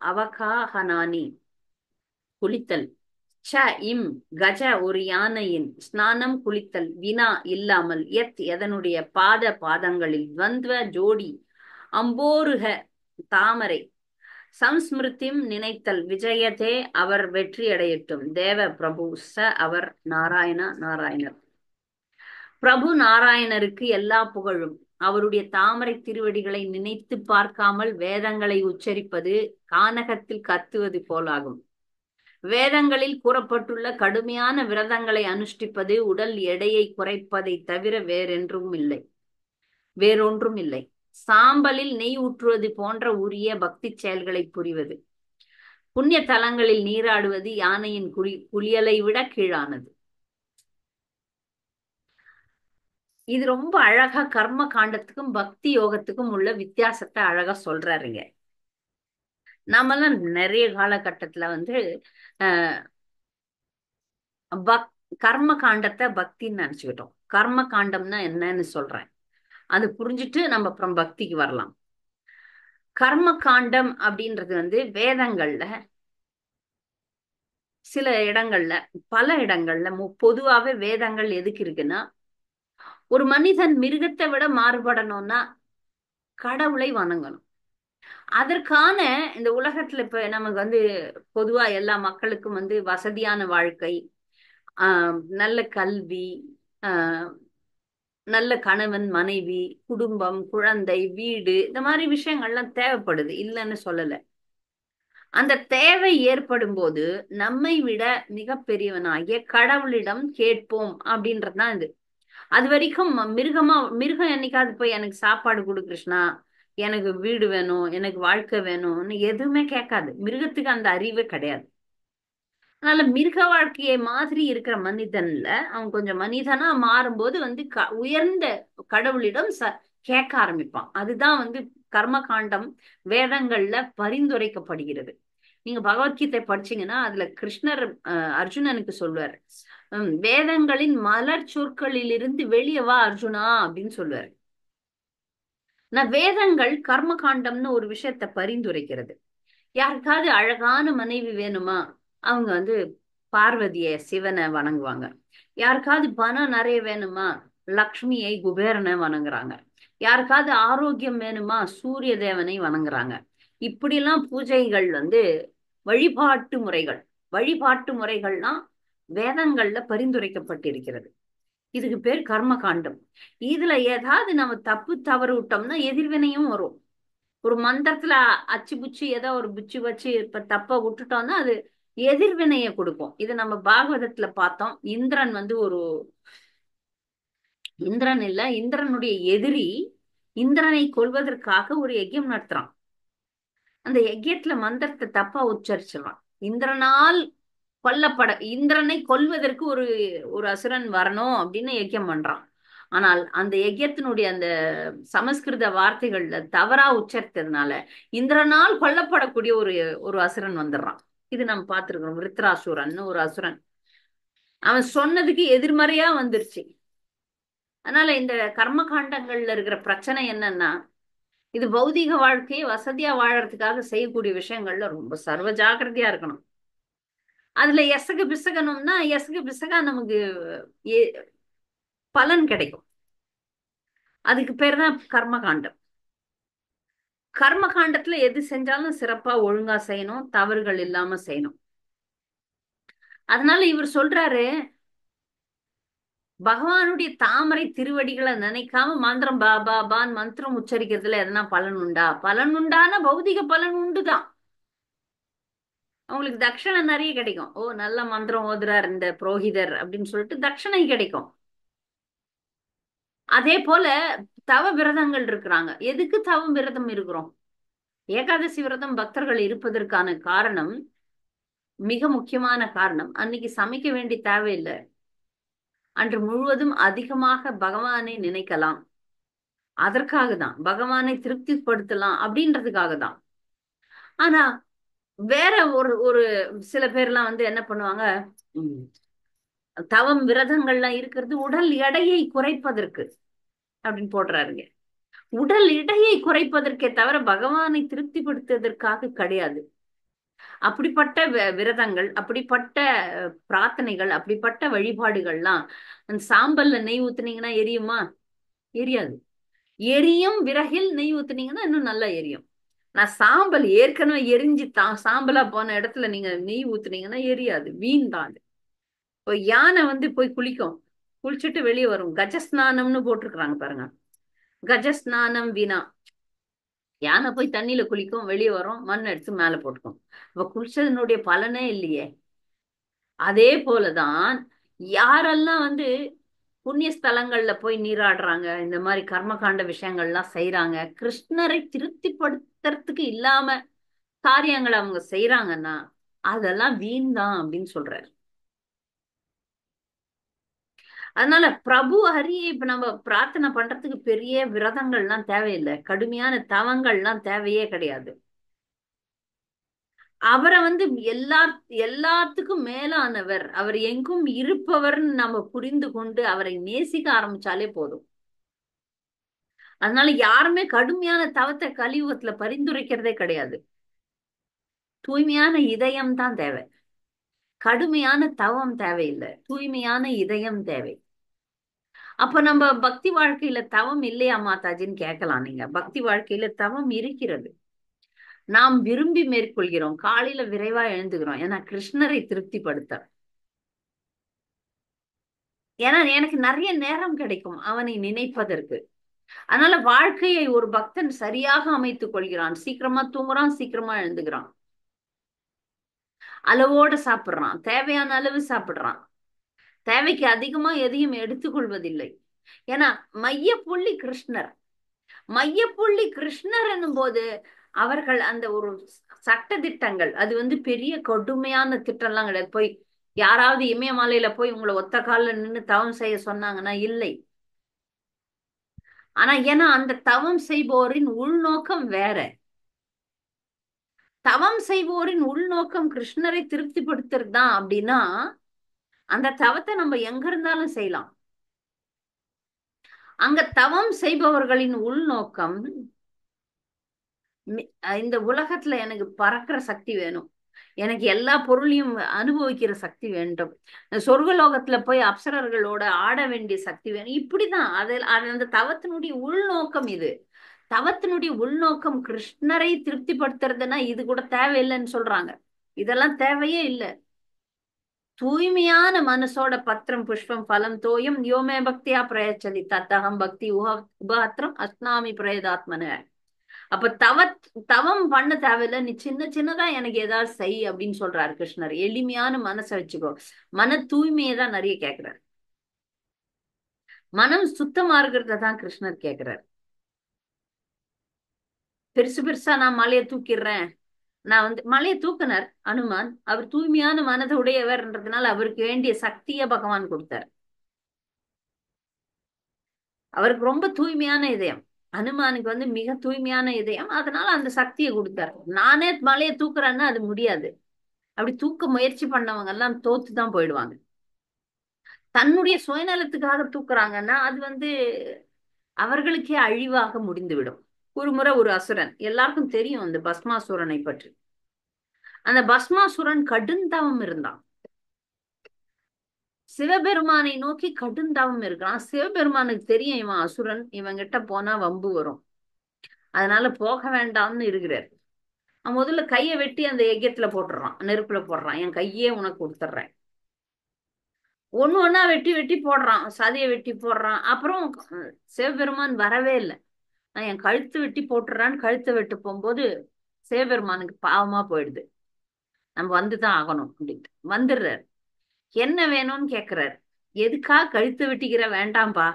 அவகாஹனானி குளித்தல், கஜ ஒரு யானையின், ஸ்நானம் குளித்தல், வினா இல்லாமல், எதனுடைய பாதங்களில், துவந்த்வ ஜோடி, அம்போருக தாமரை, சம்ஸ்மிருதிம் நினைத்தல், விஜயதே அவர் வெற்றி அடையட்டும், தேவ பிரபு அவர் நாராயணர். பிரபு நாராயணருக்கு எல்லா புகழும். அவருடைய தாமரை திருவடிகளை நினைத்து பார்க்காமல் வேதங்களை உச்சரிப்பது கானகத்தில் கத்துவது போலாகும். வேதங்களில் கூறப்பட்டுள்ள கடுமையான விரதங்களை அனுஷ்டிப்பது உடல் எடையை குறைப்பதை தவிர வேறொன்றும் இல்லை. சாம்பலில் நெய் ஊற்றுவது போன்ற உரிய பக்தி செயல்களை புரிவது, புண்ணிய தலங்களில் நீராடுவது யானையின் குளியலை விட கீழானது. இது ரொம்ப அழகா கர்ம காண்டத்துக்கும் பக்தி யோகத்துக்கும் உள்ள வித்தியாசத்தை அழகா சொல்றாருங்க. நாமெல்லாம் நிறைய காலகட்டத்துல வந்து அஹ் பக் கர்ம காண்டத்தை பக்தின்னு நினைச்சுக்கிட்டோம். கர்ம காண்டம்னா என்னன்னு சொல்றேன், அது புரிஞ்சுட்டு நம்ம அப்புறம் பக்திக்கு வரலாம். கர்ம காண்டம் அப்படின்றது வந்து வேதங்கள்ல சில இடங்கள்ல, பல இடங்கள்ல பொதுவாவே வேதங்கள் எதுக்கு இருக்குன்னா, ஒரு மனிதன் மிருகத்தை விட மாறுபடணும்னா கடவுளை வணங்கணும். அதற்கான இந்த உலகத்துல இப்ப நமக்கு வந்து பொதுவா எல்லா மக்களுக்கும் வந்து வசதியான வாழ்க்கை, நல்ல கல்வி, ஆஹ் நல்ல கணவன் மனைவி, குடும்பம், குழந்தை, வீடு, இந்த மாதிரி விஷயங்கள்லாம் தேவைப்படுது, இல்லைன்னு சொல்லல. அந்த தேவை ஏற்படும் போது நம்மை விட மிகப்பெரியவனாகிய கடவுளிடம் கேட்போம் அப்படின்றதுதான் இது. அது வரைக்கும் மிருகம் என்னைக்காவது போய் எனக்கு சாப்பாடு கொடு கிருஷ்ணா, எனக்கு வீடு வேணும், எனக்கு வாழ்க்கை வேணும்னு எதுவுமே கேட்காது. மிருகத்துக்கு அந்த அறிவே கிடையாது. அதனால மிருக வாழ்க்கையை மாதிரி இருக்கிற மனிதன்ல அவன் கொஞ்சம் மனிதனா மாறும்போது வந்து உயர்ந்த கடவுளிடம் கேட்க ஆரம்பிப்பான். அதுதான் வந்து கர்ம காண்டம் வேதங்கள்ல பரிந்துரைக்கப்படுகிறது. நீங்க பகவத்கீதை படிச்சீங்கன்னா அதுல கிருஷ்ணர் அர்ஜுனனுக்கு சொல்லுவார், வேதங்களின் மலர் சொற்களிலிருந்து வெளியே வா அர்ஜுனா அப்படின்னு சொல்லுவார். நான் வேதங்கள் கர்ம காண்டம்னு ஒரு விஷயத்த பரிந்துரைக்கிறது. யாருக்காவது அழகான மனைவி வேணுமா, அவங்க வந்து பார்வதிய சிவனை வணங்குவாங்க. யாருக்காவது பணம் நிறைய வேணுமா, லக்ஷ்மியை குபேரனை வணங்குறாங்க. யாருக்காவது ஆரோக்கியம் வேணுமா, சூரிய தேவனை வணங்குறாங்க. இப்படிலாம் பூஜைகள் வந்து வழிபாட்டு முறைகள். வழிபாட்டு முறைகள்லாம் வேதங்கள்ல பரிந்துரைக்கப்பட்டிருக்கிறது. இதுக்கு பேர் கர்ம காண்டம். இதுல ஏதாவது நம்ம தப்பு தவறு விட்டோம்னா எதிர்வினையும் வரும். ஒரு மந்திரத்துல அச்சு புச்சு ஏதோ ஒரு புச்சு வச்சு இப்ப தப்ப விட்டுட்டோம்னா அது எதிர்வினையை கொடுக்கும். இது நம்ம பாகவதத்துல பார்த்தோம். இந்திரன் வந்து இந்திரன் இல்ல, இந்திரனுடைய எதிரி இந்திரனை கொல்வதற்காக ஒரு யஜ்யம் நடத்துறான். அந்த யஜ்யத்துல மந்திரத்தை தப்பா உச்சரிச்சிடறான். இந்திரனால் இந்திரனை கொல்வதற்கு ஒரு ஒரு அசுரன் வரணும் அப்படின்னு யஜ்யம் பண்றான். ஆனால் அந்த யஜ்யத்தினுடைய அந்த சமஸ்கிருத வார்த்தைகள்ல தவறா உச்சரித்ததுனால இந்திரனால் கொல்லப்படக்கூடிய ஒரு ஒரு அசுரன் வந்துடுறான். இது நம்ம பார்த்திருக்கிறோம். விருத்ராசுரன் ஒரு அசுரன், அவன் சொன்னதுக்கு எதிர்மறையா வந்துருச்சு. அதனால இந்த கர்ம காண்டங்கள்ல இருக்கிற பிரச்சனை என்னன்னா, இது பௌதிக வாழ்க்கையை வசதியா வாழறதுக்காக செய்யக்கூடிய விஷயங்கள்ல ரொம்ப சர்வ ஜாக்கிரதையா இருக்கணும். அதுல எசகு பிசகணும்னா எசகு பிசகா நமக்கு பலன் கிடைக்கும். அதுக்கு பேர் தான் கர்ம காண்டம். கர்ம காண்டத்துல எது செஞ்சாலும் சிறப்பா ஒழுங்கா செய்யணும், தவறுகள் இல்லாம செய்யணும். அதனால இவர் சொல்றாரு, பகவானுடைய தாமரை திருவடிகளை நினைக்காம மந்திரம் பா பா பான் மந்திரம் உச்சரிக்கிறதுல எதனா பலன் உண்டா? பலன் உண்டான பௌதிக பலன் உண்டுதான். அவங்களுக்கு தட்சணை நிறைய கிடைக்கும். ஓ, நல்ல மந்திரம் ஓதுறார் இந்த புரோகிதர் அப்படின்னு சொல்லிட்டு தட்சணை கிடைக்கும். அதே போல தவ விரதங்கள் இருக்கிறாங்க. எதுக்கு தவம் விரதம் இருக்கிறோம்? ஏகாதசி விரதம் பக்தர்கள் இருப்பதற்கான காரணம், மிக முக்கியமான காரணம், அன்னைக்கு சமைக்க வேண்டிய தேவையில்லை. அன்று முழுவதும் அதிகமாக பகவானை நினைக்கலாம். அதற்காக தான், பகவானை திருப்திப்படுத்தலாம் அப்படின்றதுக்காக தான். ஆனா வேற ஒரு ஒரு சில பேர்லாம் வந்து என்ன பண்ணுவாங்க, தவம் விரதங்கள்லாம் இருக்கிறது உடல் எடையை குறைப்பதற்கு அப்படின்னு போடுறாருங்க. உடல் எடையை குறைப்பதற்கே தவிர பகவானை திருப்திப்படுத்துவதற்காக கிடையாது. அப்படிப்பட்ட விரதங்கள், அப்படிப்பட்ட பிரார்த்தனைகள், அப்படிப்பட்ட வழிபாடுகள்லாம் அந்த சாம்பல்ல நெய் ஊத்துனீங்கன்னா எரியுமா? எரியாது. எரியும் விறகில் நெய் ஊத்துனீங்கன்னா இன்னும் நல்லா எரியும். நான் சாம்பல் ஏற்கனவே எரிஞ்சு சாம்பலா போன இடத்துல நீங்க நெய் ஊத்துனீங்கன்னா எரியாது, வீண் தான் அது. இப்போ யானை வந்து போய் குளிக்கும், குளிச்சுட்டு வெளியே வரும், கஜஸ்நானம்னு போட்டிருக்கிறாங்க பாருங்க. கஜஸ்நானம் வீணா. யானை போய் தண்ணியில குளிக்கும், வெளியே வரும், மண் எடுத்து மேல போட்டுக்கும். அப்ப குளிச்சதனுடைய பலனே இல்லையே. அதே போலதான் யாரெல்லாம் வந்து புண்ணிய ஸ்தலங்கள்ல போய் நீராடுறாங்க, இந்த மாதிரி கர்மகாண்ட விஷயங்கள்லாம் செய்யறாங்க, கிருஷ்ணரை திருப்திப்படுத்துறதுக்கு இல்லாம காரியங்களை அவங்க செய்யறாங்கன்னா அதெல்லாம் வீண் தான் அப்படின்னு சொல்றாரு. அதனால பிரபு ஹரியை இப்ப நம்ம பிரார்த்தனை பண்றதுக்கு பெரிய விரதங்கள்லாம் தேவையில்லை, கடுமையான தவங்கள்லாம் தேவையே கிடையாது. அவரை எல்லா எல்லாத்துக்கும் மேலானவர், அவர் எங்கும் இருப்பவர்னு நம்ம புரிந்து கொண்டு அவரை நேசிக்க ஆரம்பிச்சாலே போதும். அதனால யாருமே கடுமையான தவத்தை கலியுகத்துல பரிந்துரைக்கிறதே கிடையாது. தூய்மையான இதயம் தான் தேவை. கடுமையான தவம் தேவையில்லை, தூய்மையான இதயம் தேவை. அப்ப நம்ம பக்தி வாழ்க்கையில தவம் இல்லையா மாதாஜின்னு கேட்கலாம் நீங்க. பக்தி வாழ்க்கையில தவம் இருக்கிறது. நாம் விரும்பி மேற்கொள்கிறோம். காலையில விரைவா எழுந்துகிறோம், ஏன்னா கிருஷ்ணரை திருப்திப்படுத்த. ஏன்னா எனக்கு நிறைய நேரம் கிடைக்கும் அவனை நினைப்பதற்கு. அதனால வாழ்க்கையை ஒரு பக்தன் சரியாக அமைத்துக் கொள்கிறான். சீக்கிரமா தூங்குறான், சீக்கிரமா எழுந்துகிறான், அளவோட சாப்பிடுறான், தேவையான அளவு சாப்பிடுறான், தேவைக்கு அதிகமா எதையும் எடுத்துக்கொள்வதில்லை. ஏன்னா மையப்புள்ளி கிருஷ்ணர். மையப்புள்ளி கிருஷ்ணர் என்னும் போது அவர்கள் அந்த ஒரு சட்ட திட்டங்கள், அது பெரிய கடுமையான திட்டம்லாம் கிடையாது. போய் யாராவது இமயமலையில போய் உங்களை ஒத்த காலில் நின்று தவம் செய்ய சொன்னாங்கன்னா இல்லை. ஆனா ஏன்னா அந்த தவம் செய்பவரின் உள்நோக்கம் வேற. தவம் செய்வோரின் உள்நோக்கம் கிருஷ்ணரை திருப்திப்படுத்துறது தான் அப்படின்னா அந்த தவத்தை நம்ம எங்க இருந்தாலும் செய்யலாம். அங்க தவம் செய்பவர்களின் உள்நோக்கம் இந்த உலகத்துல எனக்கு பறக்கிற சக்தி வேணும், எனக்கு எல்லா பொருளையும் அனுபவிக்கிற சக்தி வேண்டும், சொர்க்கலோகத்துல போய் அப்சரர்களோட ஆட வேண்டிய சக்தி வேணும். இப்படிதான் அந்த தவத்தினுடைய உள்நோக்கம் இது. தவத்தினுடைய உள்நோக்கம் கிருஷ்ணரை திருப்திப்படுத்துறதுன்னா இது கூட தேவையில்லைன்னு சொல்றாங்க. இதெல்லாம் தேவையே இல்லை. தூய்மையான மனசோட பத்திரம் புஷ்பம் பலம் தோயம் யோமே பக்தியா பிரயச்சதி தத்தகம் பக்தி உபாத்திரம் அஸ்னாமி பிரயதாத்மன. அப்ப தவம் பண்ண தேவையில்ல, நீ சின்ன சின்னதா எனக்கு ஏதாவது செய் அப்படின்னு சொல்றாரு கிருஷ்ணர். எளிமையான மனசை வச்சுக்கோ. மன தூய்மையை தான் நிறைய கேட்கிறார். மனம் சுத்தமா இருக்கிறத தான் கிருஷ்ணர் கேட்கிறார். பெருசு பெருசா நான் மலையை தூக்கிடுறேன். நான் மலையை தூக்கினார் அனுமான். அவர் தூய்மையான மனதை உடையவர்ன்றதுனால அவருக்கு வேண்டிய சக்தியை பகவான் கொடுத்தார். அவருக்கு ரொம்ப தூய்மையான இதயம். அனுமானுக்கு மிக தூய்மையான இதயம், அதனால அந்த சக்தியை கொடுத்தார். நானே மலையை தூக்குறேன்னா அது முடியாது. அப்படி தூக்க முயற்சி பண்ணவங்க எல்லாம் தோத்துதான் போயிடுவாங்க. தன்னுடைய சுயநலத்துக்காக தூக்குறாங்கன்னா அது அவர்களுக்கே அழிவாக முடிந்துவிடும். ஒரு முறை ஒரு அசுரன், எல்லாருக்கும் தெரியும் அந்த பஸ்மாசுரனை பற்றி. அந்த பஸ்மாசுரன் கடுந்தவம் இருந்தான். சிவபெருமானை நோக்கி கடுந்தவம் இருக்கிறான். சிவபெருமானுக்கு தெரியும் இவன் அசுரன், இவங்கிட்ட போனா வம்பு வரும், அதனால போக வேண்டாம்னு இருக்கிறார். அவன் முதல்ல கையை வெட்டி அந்த யஜ்யத்துல போட்டுறான், நெருப்புல போடுறான். என் கையே உனக்கு கொடுத்துட்றேன். ஒண்ணு ஒன்னா வெட்டி வெட்டி போடுறான், சதையை வெட்டி போடுறான். அப்புறம் சிவபெருமான் வரவே இல்லை. நான் என் கழுத்து வெட்டி போட்டுறான்னு கழுத்தை வெட்டு போகும்போது சிவபெருமானுக்கு பாவமா போயிடுது. நம்ம வந்துதான் ஆகணும் அப்படின்ட்டு வந்துடுறாரு. என்ன வேணும்னு கேக்குறாரு. எதுக்கா கழுத்து வெட்டிக்கிற? வேண்டாம்பா,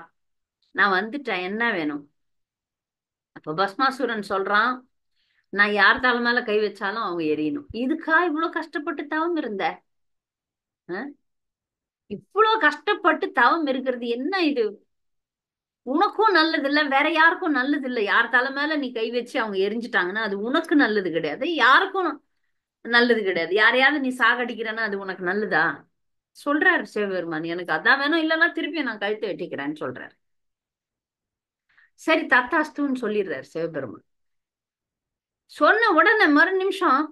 நான் வந்துட்டேன், என்ன வேணும்? அப்ப பஸ்மாசுரன் சொல்றான், நான் யார் தலை மேல கை வச்சாலும் அவங்க எரியணும். இதுக்கா இவ்வளவு கஷ்டப்பட்டு தவம் இருந்த? இவ்வளவு கஷ்டப்பட்டு தவம் இருக்கிறது என்ன? இது உனக்கும் நல்லது இல்ல, வேற யாருக்கும் நல்லது இல்ல. யார் தலை மேல நீ கை வச்சு அவங்க எரிஞ்சிட்டாங்கன்னா அது உனக்கு நல்லது கிடையாது, யாருக்கும் நல்லது கிடையாது. யாரையாவது நீ சாகடிக்கிறன்னா அது உனக்கு நல்லதா? சொல்றாரு சிவபெருமான், எனக்கு அதான் வேணும், இல்லைன்னா திருப்பி நான் கழுத்தை வெட்டிக்கிறேன்னு சொல்றாரு. சரி தத்தாஸ்துன்னு சொல்லிடுறாரு சிவபெருமான். சொன்ன உடனே மறு நிமிஷம்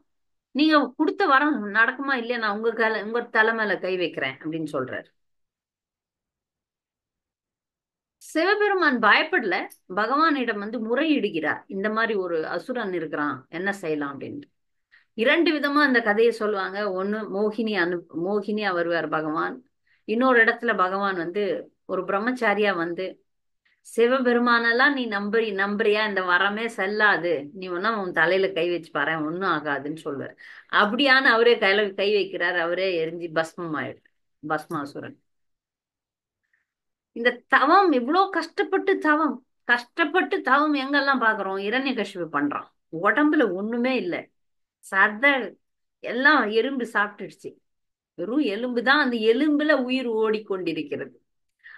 நீங்க கொடுத்த வரம் நடக்குமா இல்லையா, நான் உங்க தலை மேல கை வைக்கிறேன் அப்படின்னு சொல்றாரு. சிவபெருமான் பயப்படல, பகவானிடம் முறையிடுகிறார். இந்த மாதிரி ஒரு அசுரன் இருக்கிறான், என்ன செய்யலாம் அப்படின்ட்டு. இரண்டு விதமா அந்த கதையை சொல்லுவாங்க. ஒண்ணு மோகினியா வருவார் பகவான். இன்னொரு இடத்துல பகவான் ஒரு பிரம்மச்சாரியா சிவபெருமானெல்லாம் நீ நம்புறியா? இந்த வரமே செல்லாது, நீ ஒன்னா உன் தலையில கை வச்சு பாரு, ஒன்னும் ஆகாதுன்னு சொல்லுவார். அப்படியான அவரே கையில கை வைக்கிறார், அவரே எரிஞ்சு பஸ்மம் ஆயிடுது பஸ்மாசுரன். இந்த தவம் இவ்வளவு கஷ்டப்பட்டு தவம் எங்கெல்லாம் பாக்குறோம்? இரண்யகசிபு பண்றான். உடம்புல ஒண்ணுமே இல்லை, சத எல்லாம் எறும்பு சாப்பிட்டுடுச்சு. வெறும் எலும்புதான், அந்த எலும்புல உயிர் ஓடிக்கொண்டிருக்கிறது.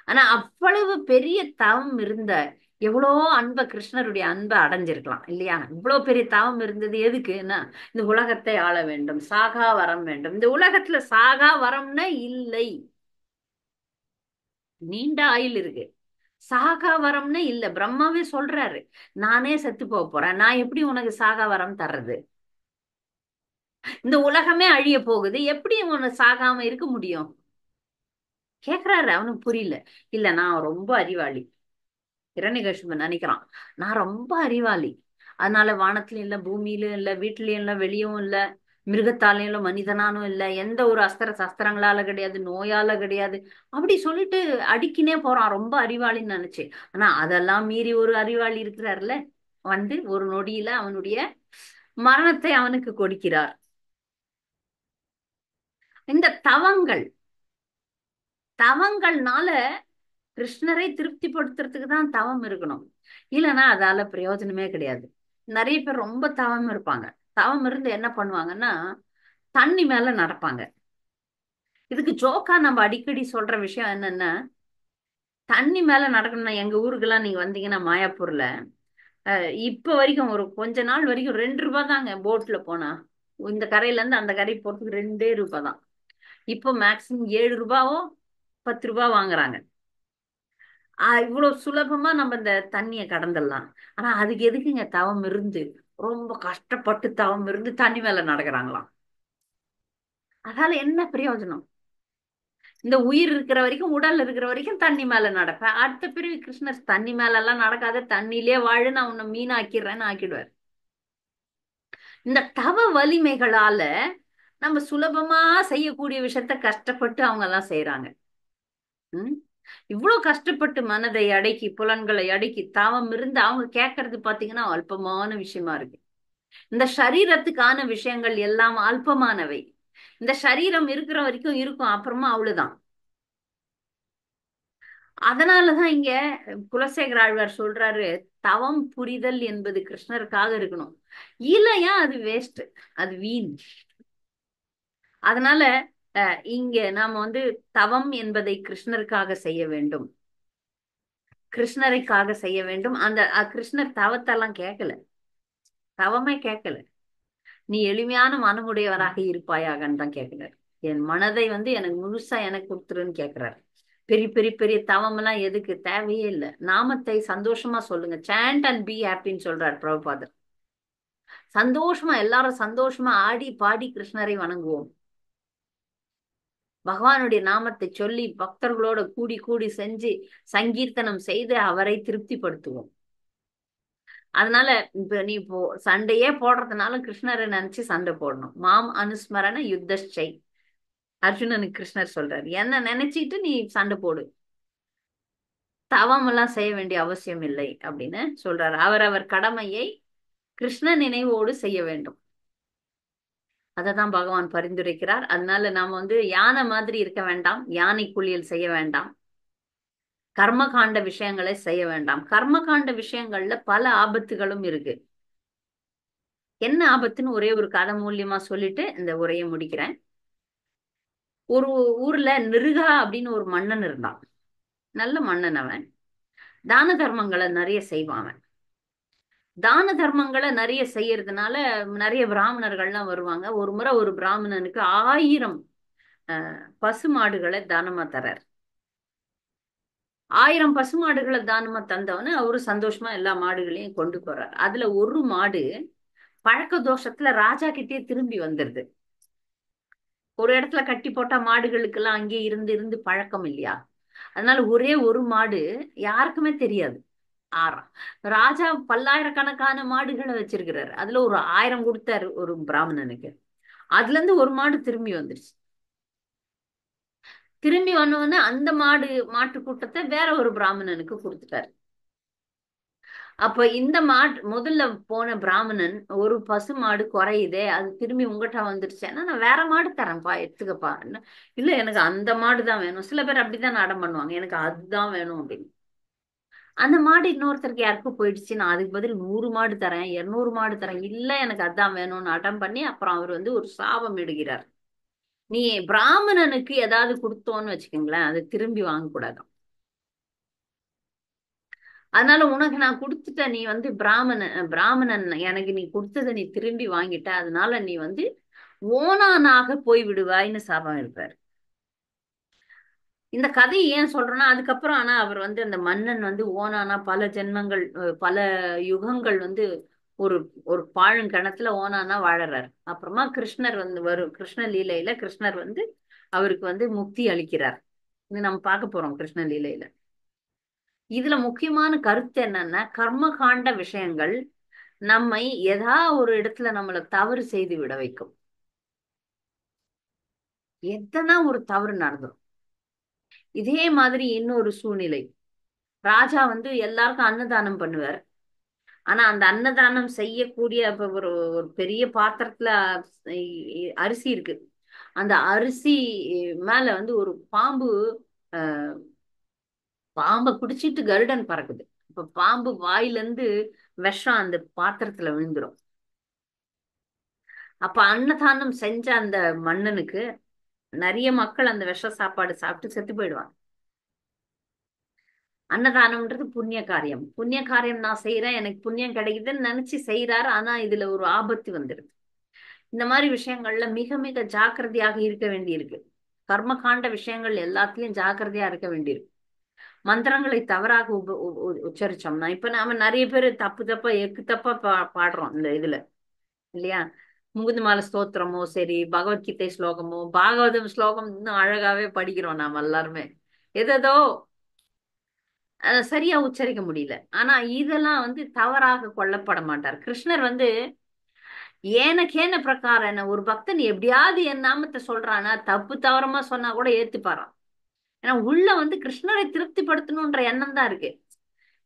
ஆனா அவ்வளவு பெரிய தவம் இருந்த எவ்வளோ கிருஷ்ணருடைய அன்பை அடைஞ்சிருக்கலாம் இல்லையா? இவ்வளவு பெரிய தவம் இருந்தது எதுக்குன்னா, இந்த உலகத்தை ஆள வேண்டும், சாகா வரம் வேண்டும். இந்த உலகத்துல சாகா வரம்னா இல்லை, நீண்ட ஆயுள் இருக்கு. சாகா வரம்னு இல்ல. பிரம்மாவே சொல்றாரு, நானே செத்து போக போறேன், நான் எப்படி உனக்கு சாகா வரம் தர்றது? இந்த உலகமே அழிய போகுது, எப்படி உனக்கு சாகாம இருக்க முடியும் கேக்குறாரு. அவனுக்கு புரியல. இல்ல, நான் ரொம்ப அறிவாளி. இரணிகசிபன் நினைக்கிறான், நான் ரொம்ப அறிவாளி, அதனால வானத்திலயும் இல்ல, பூமியிலும் இல்ல, வீட்லயும் இல்ல, வெளியவும் இல்ல, மிருகத்தாலையும் இல்ல, மனிதனாலும் இல்ல, எந்த ஒரு அஸ்திர சஸ்திரங்களால கிடையாது, நோயால கிடையாது, அப்படி சொல்லிட்டு அடிக்கினே போறான். ரொம்ப அறிவாளின்னு நினைச்சு. ஆனா அதெல்லாம் மீறி ஒரு அறிவாளி இருக்கிறார்ல, வந்து ஒரு நொடியில அவனுடைய மரணத்தை அவனுக்கு கொடுக்கிறார். இந்த தவங்கள்னால கிருஷ்ணரை திருப்திப்படுத்துறதுக்கு தான் தவம் இருக்கணும். இல்லைன்னா அதால பிரயோஜனமே கிடையாது. நிறைய பேர் ரொம்ப தவம் இருப்பாங்க. தவம் இருந்து என்ன பண்ணுவாங்கன்னா, தண்ணி மேல நடப்பாங்க. இதுக்கு ஜோக்கா நம்ம அடிக்கடி சொல்ற விஷயம் என்னன்னா, தண்ணி மேல நடக்கணும்னா, எங்க ஊருக்கெல்லாம் நீங்க வந்தீங்கன்னா மாயாப்பூர்ல, இப்ப வரைக்கும் ஒரு கொஞ்ச நாள் வரைக்கும் 2 ரூபாய் தாங்க போட்ல போனா. இந்த கரையில இருந்து அந்த கரை போறதுக்கு 2 ரூபாய் தான். இப்போ மேக்சிமம் 7 ரூபாவோ 10 ரூபாய் வாங்குறாங்க. இவ்வளவு சுலபமா நம்ம இந்த தண்ணிய கடந்துடலாம். ஆனா அதுக்கு எதுக்குங்க தவம் இருந்து, ரொம்ப கஷ்டப்பட்டு தவம் இருந்து தண்ணி மேல நடக்கிறாங்களாம்? அதால என்ன பிரயோஜனம்? இந்த உயிர் இருக்கிற வரைக்கும், உடல் இருக்கிற வரைக்கும் தண்ணி மேல நடப்பேன். அடுத்த பிறவி கிருஷ்ணர் தண்ணி மேல எல்லாம் நடக்காத, தண்ணியிலே வாழு, நான் உன்னை மீன் ஆக்கிடுறேன்னு ஆக்கிடுவார். இந்த தவ வலிமைகளால நம்ம சுலபமா செய்யக்கூடிய விஷயத்த கஷ்டப்பட்டு அவங்க எல்லாம் செய்யறாங்க. உம் இவ்வளவு கஷ்டப்பட்டு மனதை அடக்கி, புலன்களை அடக்கி தவம் இருந்து அவங்க கேட்கறது பாத்தீங்கன்னா அல்பமான விஷயமா இருக்கு. இந்த சரீரத்துக்கான விஷயங்கள் எல்லாம் அல்பமானவை. இந்த சரீரம் இருக்கிற வரைக்கும் இருக்கும், அப்புறமா அவ்வளவுதான். அதனாலதான் இங்க குலசேகர ஆழ்வார் சொல்றாரு, தவம் புரிதல் என்பது கிருஷ்ணருக்காக இருக்கணும், இல்லையா அது வேஸ்ட், அது வீண். அதனால இங்க நாம வந்து தவம் என்பதை கிருஷ்ணருக்காக செய்ய வேண்டும், கிருஷ்ணருக்காக செய்ய வேண்டும். அந்த கிருஷ்ணர் தவத்தெல்லாம் கேட்கல, தவமே கேட்கல. நீ எளிமையான மனமுடையவராக இருப்பாயாகன்னு தான் கேட்கிறார். என் மனதை வந்து எனக்கு முழுசா எனக்கு கொடுத்துருன்னு கேட்கிறார். பெரிய பெரிய பெரிய தவம் எல்லாம் எதுக்கு? தேவையே இல்லை. நாமத்தை சந்தோஷமா சொல்லுங்க, சாண்ட் அண்ட் பி ஹாப்பின்னு சொல்றார் பிரபுபாதர். சந்தோஷமா எல்லாரும் சந்தோஷமா ஆடி பாடி கிருஷ்ணரை வணங்குவோம். பகவானுடைய நாமத்தை சொல்லி பக்தர்களோட கூடி கூடி செஞ்சு சங்கீர்த்தனம் செய்து அவரை திருப்திப்படுத்துவோம். அதனால இப்ப நீ இப்போ சண்டையே போடுறதுனால கிருஷ்ணரை நினைச்சு சண்டை போடணும். மாம் அனுஸ்மரண யுத்தை அர்ஜுனனுக்கு கிருஷ்ணர் சொல்றாரு, என்ன நினைச்சிட்டு நீ சண்டை போடு, தவம் எல்லாம் செய்ய வேண்டிய அவசியம் இல்லை அப்படின்னு சொல்றாரு. அவரவர் கடமையை கிருஷ்ண நினைவோடு செய்ய வேண்டும். அததான் பகவான் பரிந்துரைக்கிறார். அதனால நாம வந்து யானை மாதிரி இருக்க வேண்டாம், யானை குளியல் செய்ய வேண்டாம், கர்மகாண்ட விஷயங்களை செய்ய வேண்டாம். கர்மகாண்ட விஷயங்கள்ல பல ஆபத்துகளும் இருக்கு. என்ன ஆபத்துன்னு ஒரே ஒரு கதை மூலியமா சொல்லிட்டு இந்த உரையை முடிக்கிறேன். ஒரு ஊர்ல நிருகா அப்படின்னு ஒரு மன்னன் இருந்தான். நல்ல மன்னன் அவன். தான தர்மங்களை நிறைய செய்வான் அவன். தான தர்மங்களை நிறைய செய்யறதுனால நிறைய பிராமணர்கள்லாம் வருவாங்க. ஒரு முறை ஒரு பிராமணனுக்கு 1000 பசுமாடுகளை தானமா தரார். 1000 பசுமாடுகளை தானமா தந்தவன அவரு சந்தோஷமா எல்லா மாடுகளையும் கொண்டு போறார். அதுல ஒரு மாடு பழக்க தோஷத்துல ராஜா கிட்டே திரும்பி வந்துருது. ஒரு இடத்துல கட்டி போட்டா மாடுகளுக்கு எல்லாம் அங்கே இருந்து இருந்து பழக்கம் இல்லையா? அதனால ஒரே ஒரு மாடு யாருக்குமே தெரியாது. ராஜா பல்லாயிரக்கணக்கான மாடுகளை வச்சிருக்கிறாரு. அதுல ஒரு 1000 கொடுத்தாரு ஒரு பிராமணனுக்கு. அதுல இருந்து ஒரு மாடு திரும்பி வந்துருச்சு. திரும்பி வந்தவொடனே அந்த மாட்டு கூட்டத்தை வேற ஒரு பிராமணனுக்கு கொடுத்துட்டாரு. அப்ப இந்த முதல்ல போன பிராமணன், ஒரு பசு மாடு குறையுதே, அது திரும்பி உங்ககிட்ட வந்துருச்சேன்னா நான் வேற மாடு தரேன்ப்பா, எடுத்துக்கப்பா. இல்ல எனக்கு அந்த மாடு தான் வேணும். சில பேர் அப்படிதான் அடம் பண்ணுவாங்க, எனக்கு அதுதான் வேணும் அப்படின்னு. அந்த மாடு இன்னொருத்தருக்கு யாருக்கும் போயிடுச்சு, நான் அதுக்கு பதில் 100 மாடு தரேன், 200 மாடு தரேன், இல்ல எனக்கு அதான் வேணும்னு அடம் பண்ணி அப்புறம் அவர் வந்து ஒரு சாபம் இடுகிறார். நீ பிராமணனுக்கு ஏதாவது கொடுத்தோன்னு வச்சுக்கோங்களேன், அது திரும்பி வாங்கக்கூடாது. அதனால உனக்கு நான் கொடுத்துட்டேன், நீ வந்து பிராமணன், எனக்கு நீ கொடுத்ததை நீ திரும்பி வாங்கிட்ட, அதனால நீ வந்து ஓனானாக போய் விடுவாய்ன்னு சாபம் இருப்பார். இந்த கதை ஏன் சொல்றேன்னா, அதுக்கப்புறம் ஆனா அவர் வந்து அந்த மன்னன் வந்து ஓனானா பல ஜென்மங்கள், பல யுகங்கள் வந்து ஒரு ஒரு பாழுங்கிணத்துல ஓனானா வாழறார். அப்புறமா கிருஷ்ணர் வந்து வரும், கிருஷ்ண லீலையில கிருஷ்ணர் வந்து அவருக்கு வந்து முக்தி அளிக்கிறார். இது நம்ம பார்க்க போறோம் கிருஷ்ண லீலையில. இதுல முக்கியமான கருத்து என்னன்னா, கர்ம காண்ட விஷயங்கள் நம்மை ஏதா ஒரு இடத்துல நம்மள தவறு செய்து விட வைக்கும். எத்தனா ஒரு தவறு நடந்துரும். இதே மாதிரி இன்னொரு சூழ்நிலை, ராஜா வந்து எல்லாருக்கும் அன்னதானம் பண்ணுவார். ஆனா அந்த அன்னதானம் செய்யக்கூடிய இப்ப ஒரு ஒரு பெரிய பாத்திரத்துல அரிசி இருக்கு. அந்த அரிசி மேல வந்து ஒரு பாம்பு, அஹ், பாம்பை பிடிச்சிட்டு கருடன் பறக்குது. இப்ப பாம்பு வாயிலிருந்து விஷம் அந்த பாத்திரத்துல விழுந்துரும். அப்ப அன்னதானம் செஞ்ச அந்த மன்னனுக்கு நிறைய மக்கள் அந்த விஷ சாப்பாடு சாப்பிட்டு செத்து போயிடுவாங்க. அன்னதானம்ன்றது புண்ணிய காரியம். புண்ணிய காரியம் நான் செய்யறேன், எனக்கு புண்ணியம் கிடைக்குதுன்னு நினைச்சு செய்யறாரு. ஆனா இதுல ஒரு ஆபத்து வந்துருது. இந்த மாதிரி விஷயங்கள்ல மிக மிக ஜாக்கிரதையாக இருக்க வேண்டியிருக்கு. கர்ம காண்ட விஷயங்கள் எல்லாத்துலயும் ஜாக்கிரதையா இருக்க வேண்டியிருக்கு. மந்திரங்களை தவறாக உச்சரிச்சோம்னா, இப்ப நாம நிறைய பேர் தப்பு தப்பா எக்கு தப்பா பாடுறோம் இந்த இதுல, இல்லையா? முகுந்த மாலை ஸ்தோத்திரமோ சரி, பகவத்கீதை ஸ்லோகமோ, பாகவதம் ஸ்லோகம் இன்னும் அழகாவே படிக்கிறோம் நாம எல்லாருமே. எதோ சரியா உச்சரிக்க முடியல. ஆனா இதெல்லாம் வந்து தவறாக கொள்ளப்பட மாட்டார் கிருஷ்ணர் வந்து. ஏனக்கேன பிரகாரம் என்ன ஒரு பக்தன் எப்படியாவது என் நாமத்தை சொல்றானா, தப்பு தவறமா சொன்னா கூட ஏத்துப்பாராம். ஏன்னா உள்ள வந்து கிருஷ்ணரை திருப்திப்படுத்தணும்ன்ற எண்ணம் தான் இருக்கு.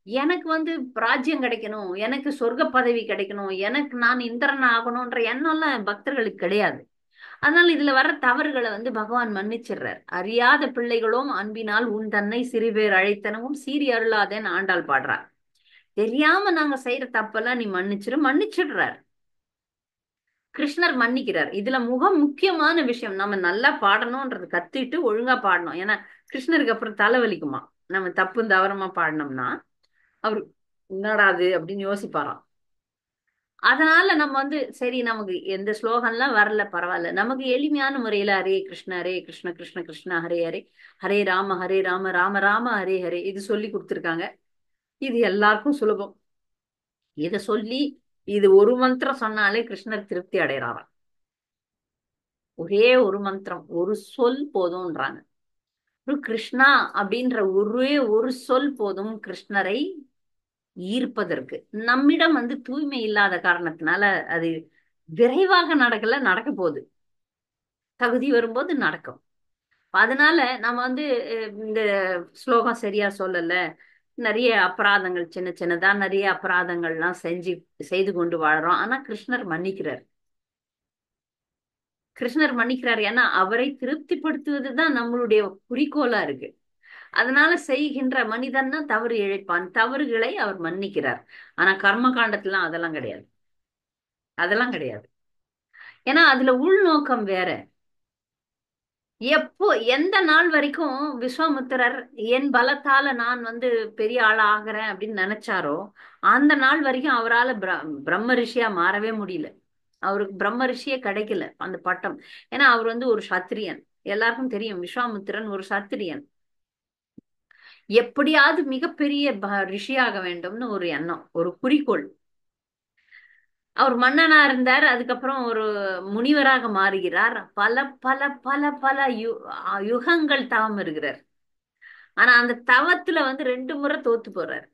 எனக்கு வந்து ராஜ்யம் கிடைக்கணும், எனக்கு சொர்க்க பதவி கிடைக்கணும், எனக்கு நான் இந்திரன் ஆகணும்ன்ற எண்ணம் எல்லாம் பக்தர்களுக்கு கிடையாது. அதனால இதுல வர்ற தவறுகளை வந்து பகவான் மன்னிச்சிடுறார். அறியாத பிள்ளைகளும் அன்பினால் உன் தன்னை சிறுபேர் அழைத்தனவும் சீறி அருளாதேன்னு ஆண்டாள் பாடுறார். தெரியாம நாங்க செய்யற தப்பெல்லாம் நீ மன்னிச்சிடுறார். கிருஷ்ணர் மன்னிக்கிறார். இதுல முக்கியமான விஷயம், நம்ம நல்லா பாடணும்ன்றது கத்துட்டு ஒழுங்கா பாடணும். ஏன்னா கிருஷ்ணருக்கு அப்புறம் தலைவலிக்குமா நம்ம தப்பு தவறமா பாடினோம்னா. அவரு என்னடா அது அப்படின்னு யோசிப்பாராம். அதனால நம்ம வந்து சரி, நமக்கு எந்த ஸ்லோகம்லாம் வரல பரவாயில்ல, நமக்கு எளிமையான முறையில ஹரே கிருஷ்ண ஹரே கிருஷ்ண கிருஷ்ண கிருஷ்ண ஹரே ஹரே, ஹரே ராம ராம ராம ஹரே ஹரே, இது சொல்லி கொடுத்துருக்காங்க. இது எல்லாருக்கும் சுலபம். இத சொல்லி இது ஒரு மந்திரம் சொன்னாலே கிருஷ்ணர் திருப்தி அடைகிறாராம். ஒரே ஒரு மந்திரம், ஒரு சொல் போதும்ன்றாங்க. ஒரு கிருஷ்ணா அப்படின்ற ஒரே ஒரு சொல் போதும் கிருஷ்ணரை ஈர்ப்பதற்கு. நம்மிடம் வந்து தூய்மை இல்லாத காரணத்தினால அது விரைவாக நடக்க போகுது. தகுதி வரும்போது நடக்கும். அதனால நம்ம வந்து இந்த ஸ்லோகம் சரியா சொல்லல, நிறைய அபராதங்கள் சின்ன சின்னதா நிறைய அபராதங்கள்லாம் செய்து கொண்டு வாழறோம். ஆனா கிருஷ்ணர் மன்னிக்கிறார். கிருஷ்ணர் மன்னிக்கிறார். ஏன்னா அவரை திருப்திப்படுத்துவதுதான் நம்மளுடைய குறிக்கோளா இருக்கு. அதனால செய்கின்ற மனிதன் தான் தவறு இழைப்பான். தவறுகளை அவர் மன்னிக்கிறார். ஆனா கர்ம காண்டத்துல அதெல்லாம் கிடையாது. அதெல்லாம் கிடையாது. ஏன்னா அதுல உள்நோக்கம் வேற. எப்போ எந்த நாள் வரைக்கும் விஸ்வாமித்திரர் என் பலத்தால நான் வந்து பெரிய ஆளா ஆகிறேன் அப்படின்னு நினைச்சாரோ, அந்த நாள் வரைக்கும் அவரால் பிரம்ம ரிஷியா மாறவே முடியல. அவருக்கு பிரம்ம ரிஷியே கிடைக்கல அந்த பட்டம். ஏன்னா அவர் வந்து ஒரு சத்திரியன். எல்லாருக்கும் தெரியும் விஸ்வாமித்திரன் ஒரு சத்திரியன். எப்படியாவது மிகப்பெரிய ரிஷியாக வேண்டும்னு ஒரு எண்ணம், ஒரு குறிக்கோள். அவர் மன்னனா இருந்தார். அதுக்கப்புறம் ஒரு முனிவராக மாறுகிறார். பல பல பல பல யுகங்கள் தவம் இருக்கிறார். ஆனா அந்த தவத்துல வந்து 2 முறை தோத்து போறார்.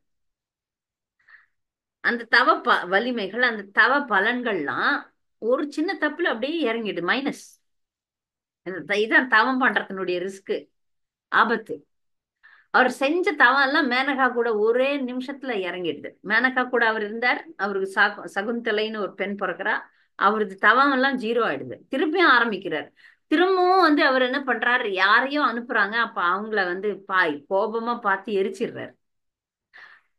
அந்த தவ வலிமைகள், அந்த தவ பலன்கள்லாம் ஒரு சின்ன தப்புல அப்படியே இறங்கிடு, மைனஸ். இதான் தவம் பண்றதுனுடைய ரிஸ்க், ஆபத்து. அவர் செஞ்ச தவம் எல்லாம் மேனகா கூட ஒரே நிமிஷத்துல இறங்கிடுது. மேனகா கூட அவர் இருந்தார். அவருக்கு சகுந்தலைன்னு ஒரு பெண் பிறக்கிறா. அவரது தவம் எல்லாம் ஜீரோ ஆயிடுது. திருப்பியும் ஆரம்பிக்கிறார். திரும்பவும் வந்து அவர் என்ன பண்றாரு, யாரையும் அனுப்புறாங்க. அப்ப அவங்கள வந்து கோபமா பார்த்து எரிச்சிடுறாரு.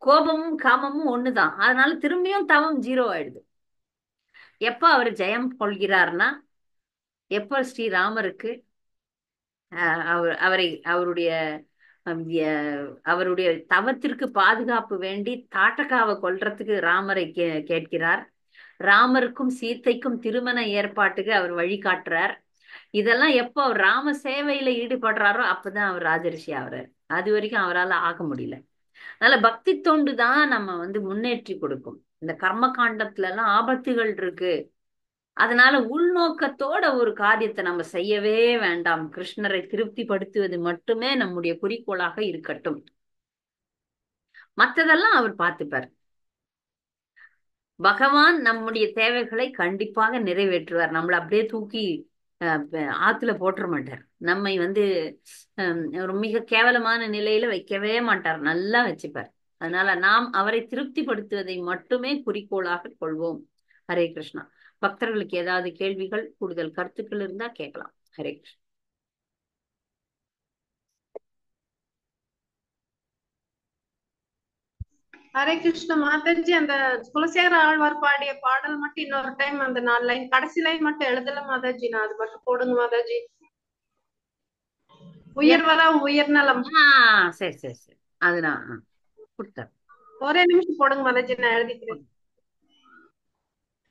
கோபமும் காமமும் ஒண்ணுதான். அதனால திரும்பியும் தவம் ஜீரோ ஆயிடுது. எப்ப அவர் ஜெயம் கொள்கிறார்னா, எப்ப ஸ்ரீராமருக்கு அவரை அவருடைய அவருடைய தவத்திற்கு பாதுகாப்பு வேண்டி தாட்டகாவை கொல்றதுக்கு ராமரை கேட்கிறார். ராமருக்கும் சீத்தைக்கும் திருமண ஏற்பாட்டுக்கு அவர் வழிகாட்டுறார். இதெல்லாம் எப்போ அவர் ராம சேவையில ஈடுபடுறாரோ அப்பதான் அவர் ராஜரிஷி ஆகுறாரு. அது வரைக்கும் அவரால் ஆக முடியல. அதனால பக்தி தொண்டு தான் நம்ம முன்னேற்றி கொடுக்கும். இந்த கர்ம காண்டத்துல எல்லாம் ஆபத்துகள் இருக்கு. அதனால உள்நோக்கத்தோட ஒரு காரியத்தை நம்ம செய்யவே வேண்டாம். கிருஷ்ணரை திருப்திப்படுத்துவது மட்டுமே நம்முடைய குறிக்கோளாக இருக்கட்டும். மத்ததெல்லாம் அவர் பார்த்துப்பார். பகவான் நம்முடைய தேவைகளை கண்டிப்பாக நிறைவேற்றுவார். நம்மளை அப்படியே தூக்கி ஆத்துல போட்டுற மாட்டார். நம்மை ஒரு மிக கேவலமான நிலையில வைக்கவே மாட்டார். நல்லா வச்சுப்பார். அதனால நாம் அவரை திருப்திப்படுத்துவதை மட்டுமே குறிக்கோளாக கொள்வோம். ஹரே கிருஷ்ணா. பக்தர்களுக்கு ஏதாவது கேள்விகள், கூடுதல் கருத்துக்கள் இருந்தா கேட்கலாம். ஹரே கிருஷ்ணா. ஹரே கிருஷ்ண மாதாஜி. அந்த குலசேகர ஆழ்வார் பாடிய பாடல் மட்டும் இன்னொரு டைம் அந்த 4 லைன் கடைசி லைன் மட்டும் எழுதல மாதாஜி. நான் அது மட்டும் போடுங்க மாதாஜி. உயர் வர உயர் நலம். சரி சரி சரி, அது நான் கொடுத்தேன். ஒரே நிமிஷம் போடுங்க மாதாஜி, நான் எழுதிக்கிறேன்.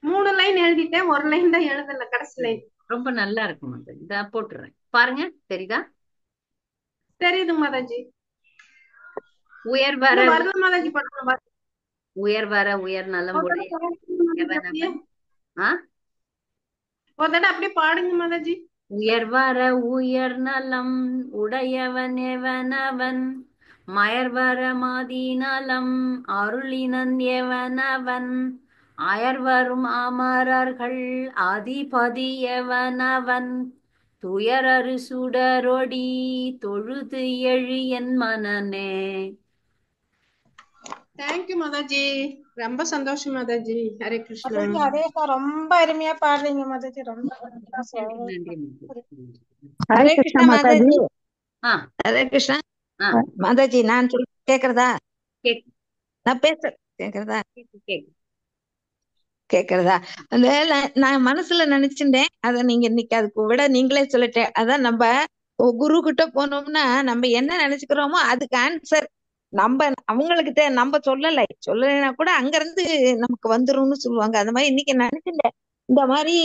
3 லைன் எழுதிட்டேன், 1 லைன் தான் எழுதல, கடைசி லைன். ரொம்ப நல்லா இருக்கும் மாதாஜி. இதான் போட்டுறேன் பாருங்க. தெரியுதா? தெரியுது மாதாஜி. உயர் வர வரல மாதாஜி. பண்ணுங்க உயர் வர உயர் நலம் உடைய ஒரு தடவை அப்படியே பாடுங்க மாதாஜி. உயர் வர உயர் நலம் உடையவன் எவனவன், மயர் வர மதி நலம் அருளினன் எவனவன், அயர் வரும் அமரர்கள் அதிபதி எவனவன், துயரறு சுடரொடி தொழுது எழு என் மனனே. தேங்க்யூ மாதாஜி. ரொம்ப சந்தோஷம் மாதாஜி. ஹரே கிருஷ்ணா. அதே ரொம்ப அருமையா பாடுறீங்க மாதாஜி. ரொம்ப ஹரே கிருஷ்ணா மாதாஜி. ஹரே கிருஷ்ணா மாதாஜி. நான் சொல்ல கேக்குறதா? நான் பேச கேக்குறதா? கேக்குறதா? அந்த நான் மனசுல நினைச்சிருந்தேன். அத நீங்க இன்னைக்கு அதுக்கு விட நீங்களே சொல்லிட்டேன். அதான் நம்ம குரு கிட்ட போனோம்னா நம்ம என்ன நினைச்சுக்கிறோமோ அதுக்கு ஆன்சர் நம்ம அவங்களுக்கு நம்ம சொல்லலைன்னா கூட அங்க இருந்து நமக்கு வந்துரும்னு சொல்லுவாங்க. அந்த மாதிரி இன்னைக்கு நினைச்சுட்டேன். இந்த மாதிரி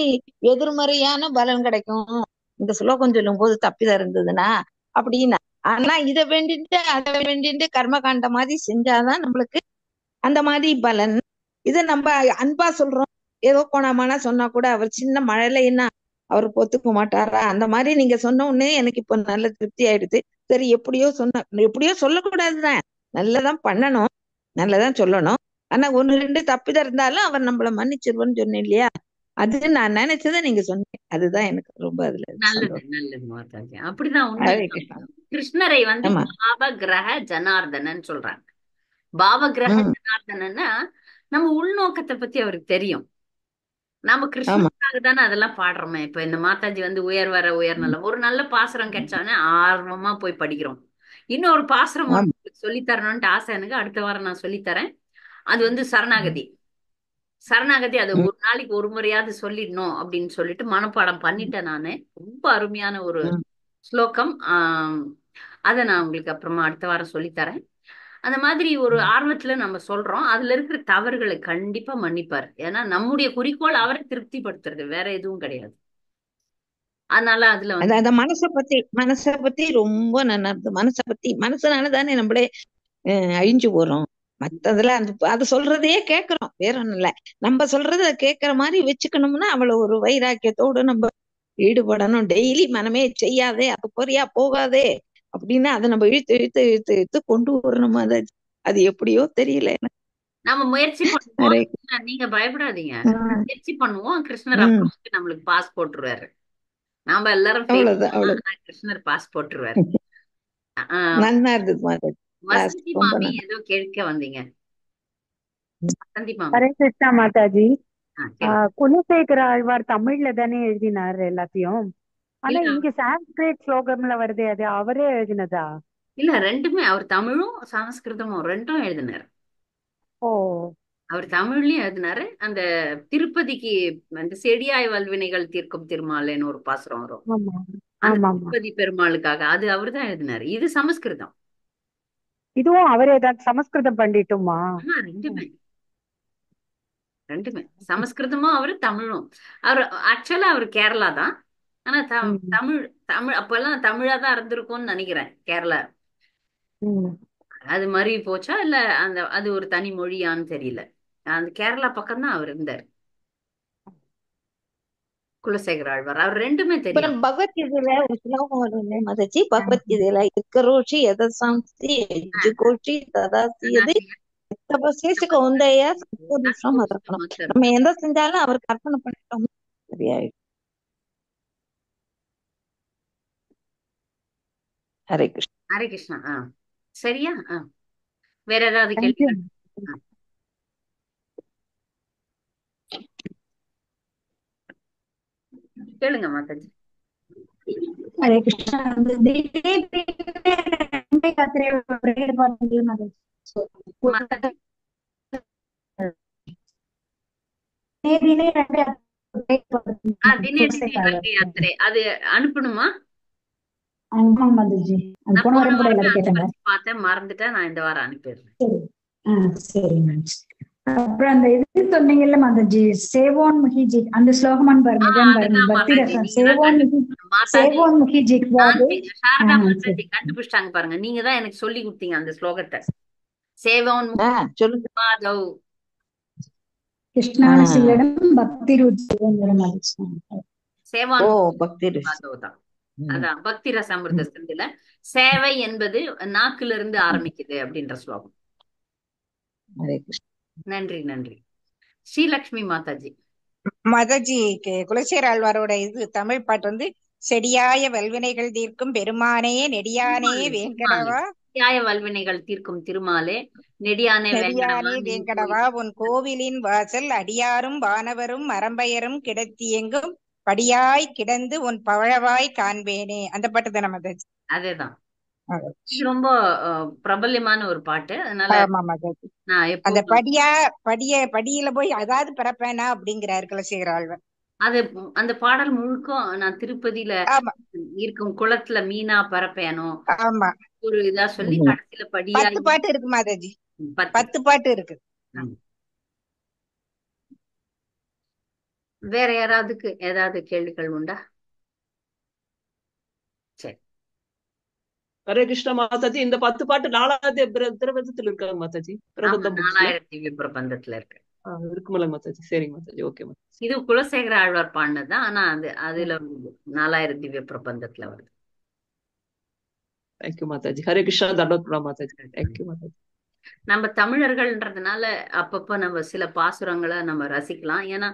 எதிர்மறையான பலன் கிடைக்கும் இந்த ஸ்லோகம் சொல்லும் போது தப்பிதா இருந்ததுன்னா அப்படின்னா. ஆனா இதை வேண்டிட்டு அதை வேண்டிட்டு கர்மகாண்ட மாதிரி செஞ்சாதான் நம்மளுக்கு அந்த மாதிரி பலன். இதை நம்ம அன்பா சொல்றோம், ஏதோ கோணாமானா சொன்னா கூட அவர் சின்ன மழையிலன்னா அவர் ஒத்துக்க மாட்டாரா? அந்த மாதிரி நீங்க சொன்ன உடனே எனக்கு இப்ப நல்ல திருப்தி ஆயிடுது. சரி, எப்படியோ சொல்லக்கூடாதுதான், நல்லதான் பண்ணணும், நல்லதான் சொல்லணும். ஆனா 1 2 தப்பிதான் இருந்தாலும் அவர் நம்மள மன்னிச்சிருவோன்னு சொன்னேன் இல்லையா? அது நான் நினைச்சதை நீங்க சொன்னேன். அதுதான் எனக்கு ரொம்ப அதுல நல்லது நல்லது மாதாஜி. அப்படிதான் உண்மை. கிருஷ்ணரை பாவகிரக ஜனார்தனன் சொல்றாங்க. பாவகிரக ஜனார்தனன்னா நம்ம உள்நோக்கத்தை பத்தி அவருக்கு தெரியும். நம்ம கிருஷ்ணனுக்காக தானே அதெல்லாம் பாடுறோமே. இப்ப இந்த மாதாஜி உயர் வர உயர் நலம், ஒரு நல்ல பாசுரம் கிடைச்சானே ஆர்வமா போய் படிக்கிறோம். இன்னொரு பாசுரம் சொல்லித்தரணும்ட்டு ஆசை எனக்கு. அடுத்த வாரம் நான் சொல்லித்தரேன். அது சரணாகதி. சரணாகதி அது ஒரு நாளைக்கு ஒரு முறையாவது சொல்லிடணும் அப்படின்னு சொல்லிட்டு மனப்பாடம் பண்ணிட்டேன் நானு. ரொம்ப அருமையான ஒரு ஸ்லோகம். அதை நான் உங்களுக்கு அப்புறமா அடுத்த வாரம் சொல்லித்தரேன். அந்த மாதிரி ஒரு ஆர்வத்துல நம்ம சொல்றோம். அதுல இருக்கிற தவறுகளை கண்டிப்பா மன்னிப்பார். ஏன்னா நம்முடைய குறிக்கோள் அவரை திருப்திப்படுத்துறது, வேற எதுவும் கிடையாது. அதனால அதுல அந்த மனசை பத்தி ரொம்ப நல்லா இருக்கு. மனசுனாலதானே நம்மளே அழிஞ்சு போறோம். மத்ததுல அது சொல்றதையே கேக்குறோம், வேற ஒண்ணும் இல்ல. நம்ம சொல்றத கேக்குற மாதிரி வச்சுக்கணும்னா அவ்வளவு ஒரு வைராக்கியத்தோடு நம்ம ஈடுபடணும். டெய்லி மனமே செய்யாதே, அது பொறியா போகாதே அப்படின்னு அதை நம்ம இழுத்து இழுத்து இழுத்து இழுத்து கொண்டு வரணும். அது எப்படியோ தெரியல எனக்கு. நம்ம முயற்சி பண்ணுவோம். நீங்க பயப்படாதீங்க, முயற்சி பண்ணுவோம். கிருஷ்ணர் அப்புறம் நம்மளுக்கு பாஸ் போட்டுருவாரு. நாம எல்லாரும் கிருஷ்ணர் பாஸ் போட்டுருவாரு. நல்லா இருந்தது. வசந்தி மாமி ஏதோ கேட்க வந்தீங்க. வசந்தி மாமி. ஹரே கிருஷ்ணா மாதாஜி. குலசேகர ஆழ்வார் தமிழ்ல தானே எழுதினார் எல்லாத்தையும். ஆனா இங்க சான்ஸ்கிரிட் ஸ்லோகம்ல வருது, அது அவரே எழுதினதா? இல்ல, ரெண்டுமே. அவர் தமிழும் சமஸ்கிருதமும் ரெண்டும் எழுதினார். ஓ. அவர் தமிழ்லயும் எழுதினாரு. அந்த திருப்பதிக்கு அந்த செடியாய் வல்வினைகள் தீர்க்கும் திருமாலைன்னு ஒரு பாசுரம் வரும், அந்த திருப்பதி பெருமாளுக்காக, அது அவரு தான் எழுதினாரு. இது சமஸ்கிருதம். இதுவும் அவரே தான் சமஸ்கிருதம் பண்டிட்டுமா? ஆமா, ரெண்டுமே ரெண்டுமே சமஸ்கிருதமும் அவரு தமிழும். அவர் ஆக்சுவலா அவர் கேரளா தான். ஆனா ம், தமிழ் தமிழ் அப்பெல்லாம் தமிழா தான் இருந்திருக்கும்னு நினைக்கிறேன் கேரளா. ம். அது மாதிரி போச்சா இல்ல அது ஒரு தனி மொழியான்னு தெரியல. அந்த கேரளா பக்கம் தான் அவர் இருந்தார், குலசேகர ஆழ்வார். அவர் ரெண்டுமே தெரியும். அப்புறம் பகவத்கீதையில ஒரு ஸ்லோகம் வரும்ல மாதாஜி, பகவத்கீதையில இக்கரோஷி எதசாம்சி எஜுகோஷி ததாசியது தபசேஷ கௌந்தையா சம்பூர்ணம் அதர்ப்பணம். நம்ம எந்த செஞ்சாலும் அவருக்கு அர்ப்பணம் பண்ணிட்டோம், சரியாயிடும். ஹரே கிருஷ்ணா. ஹரே கிருஷ்ணா. சரியா. வேற ஏதாவது தேங்க்யூ. கேள்வி? கேளுங்க மாதாஜி. ஹரே கிருஷ்ணா. மாதாஜி தினே தினே ரங்க யாத்திரை அது அனுப்பணுமா? ஆமா மாதாஜி, அது நான் போன போன வாரம் கூட வாரமே எல்லாரும் கேட்டாங்க. பார்த்தேன், மறந்துட்டேன். நான் இந்த வாரம் அனுப்பிடுறேன். சரி. சரி மாதாஜி. அப்புறம் அந்த இது சொன்னீங்கல்ல மாதாஜி, சேவோன் முகிஜி, அந்த ஸ்லோகமான்னு பாருங்க, இதான் பாருங்க, அதுதான் பக்தி மாதாஜி. ரசம். நீங்க தான் மாதாஜி சேவோன் முகி ஜிக்வாது. சாரதா சரி. மாதாஜி கண்டுபிடிச்சிட்டாங்க பாருங்க. நீங்க தான் எனக்கு சொல்லி கொடுத்தீங்க அந்த ஸ்லோகத்தை. சேவன் சொல்லுங்க. மாதவ் கிருஷ்ணானுசீலனம் பக்தி ருச்சிரம் சேவான் ஓ பக்தி மாதவ் தான். அதான் பக்தி ரசாமிர்த சிந்துல சேவை என்பது நாக்குல இருந்து ஆரம்பிக்குது அப்படின்ற ஸ்லோகம். ஹரே கிருஷ்ணா. நன்றி நன்றி. ஸ்ரீலக்ஷ்மி மாதாஜி. மாதாஜி குலசேகர ஆழ்வாரோட இது தமிழ் பாட்டு வந்து, செடியாய வல்வினைகள் தீர்க்கும் பெருமானே நெடியானே வேங்கடவா நியாய வல்வினைகள் தீர்க்கும் திருமாலே நெடியானே நெடியானே வேங்கடவா உன் கோவிலின் வாசல் அடியாரும் வானவரும் மரம்பெயரும் கிடத்தியெங்கும் படியாய் கிடந்து உன் பவழவாய் காண்பேனே. அந்த பாட்டு தானே மாதாஜி? அதேதான். இது ரொம்ப பிரபல்யமான ஒரு பாட்டு. அதனால ஆமா மாதாஜி. நான் அந்த எப்போ படியில போய் அதாவது பிறப்பேனா அப்படிங்கிறாரு குலசேகர ஆழ்வார். அது அந்த பாடல் முழுக்கும் நான் திருப்பதியில ஆமா இருக்கும் குளத்துல மீனா பரப்பேனோ ஆமா ஒரு இதா சொல்லி கடைசியில படியா 10 பாட்டு இருக்கு மாதாஜி, 10 10 பாட்டு இருக்கு. வேற யாராவதுக்கு ஏதாவது கேள்விகள் உண்டா? சரி. ஹரே கிருஷ்ணா மாதாஜி. இந்த 10 பாட்டு 4வது திரவதத்துல இருக்காங்க மாதாஜி, பிரபந்தம் புக்ஸ்ல 4000 திவ்ய பிரபந்தத்துல இருக்கு. இருக்குமில்ல மாதாஜி? சரிங்க மாதாஜி, ஓகே மாதாஜி. இது குலசேகர ஆழ்வார் பாடினதுதான். ஆனா அதுல 4000 திவ்ய பிரபந்தத்துல வருது. தேங்க்யூ மாதாஜி. ஹரே கிருஷ்ணா. தண்டோத்புரா மாதாஜி. தேங்க்யூ மாதாஜி. நம்ம தமிழர்கள்ன்றதுனால அப்பப்ப நம்ம சில பாசுரங்களை நம்ம ரசிக்கலாம். ஏன்னா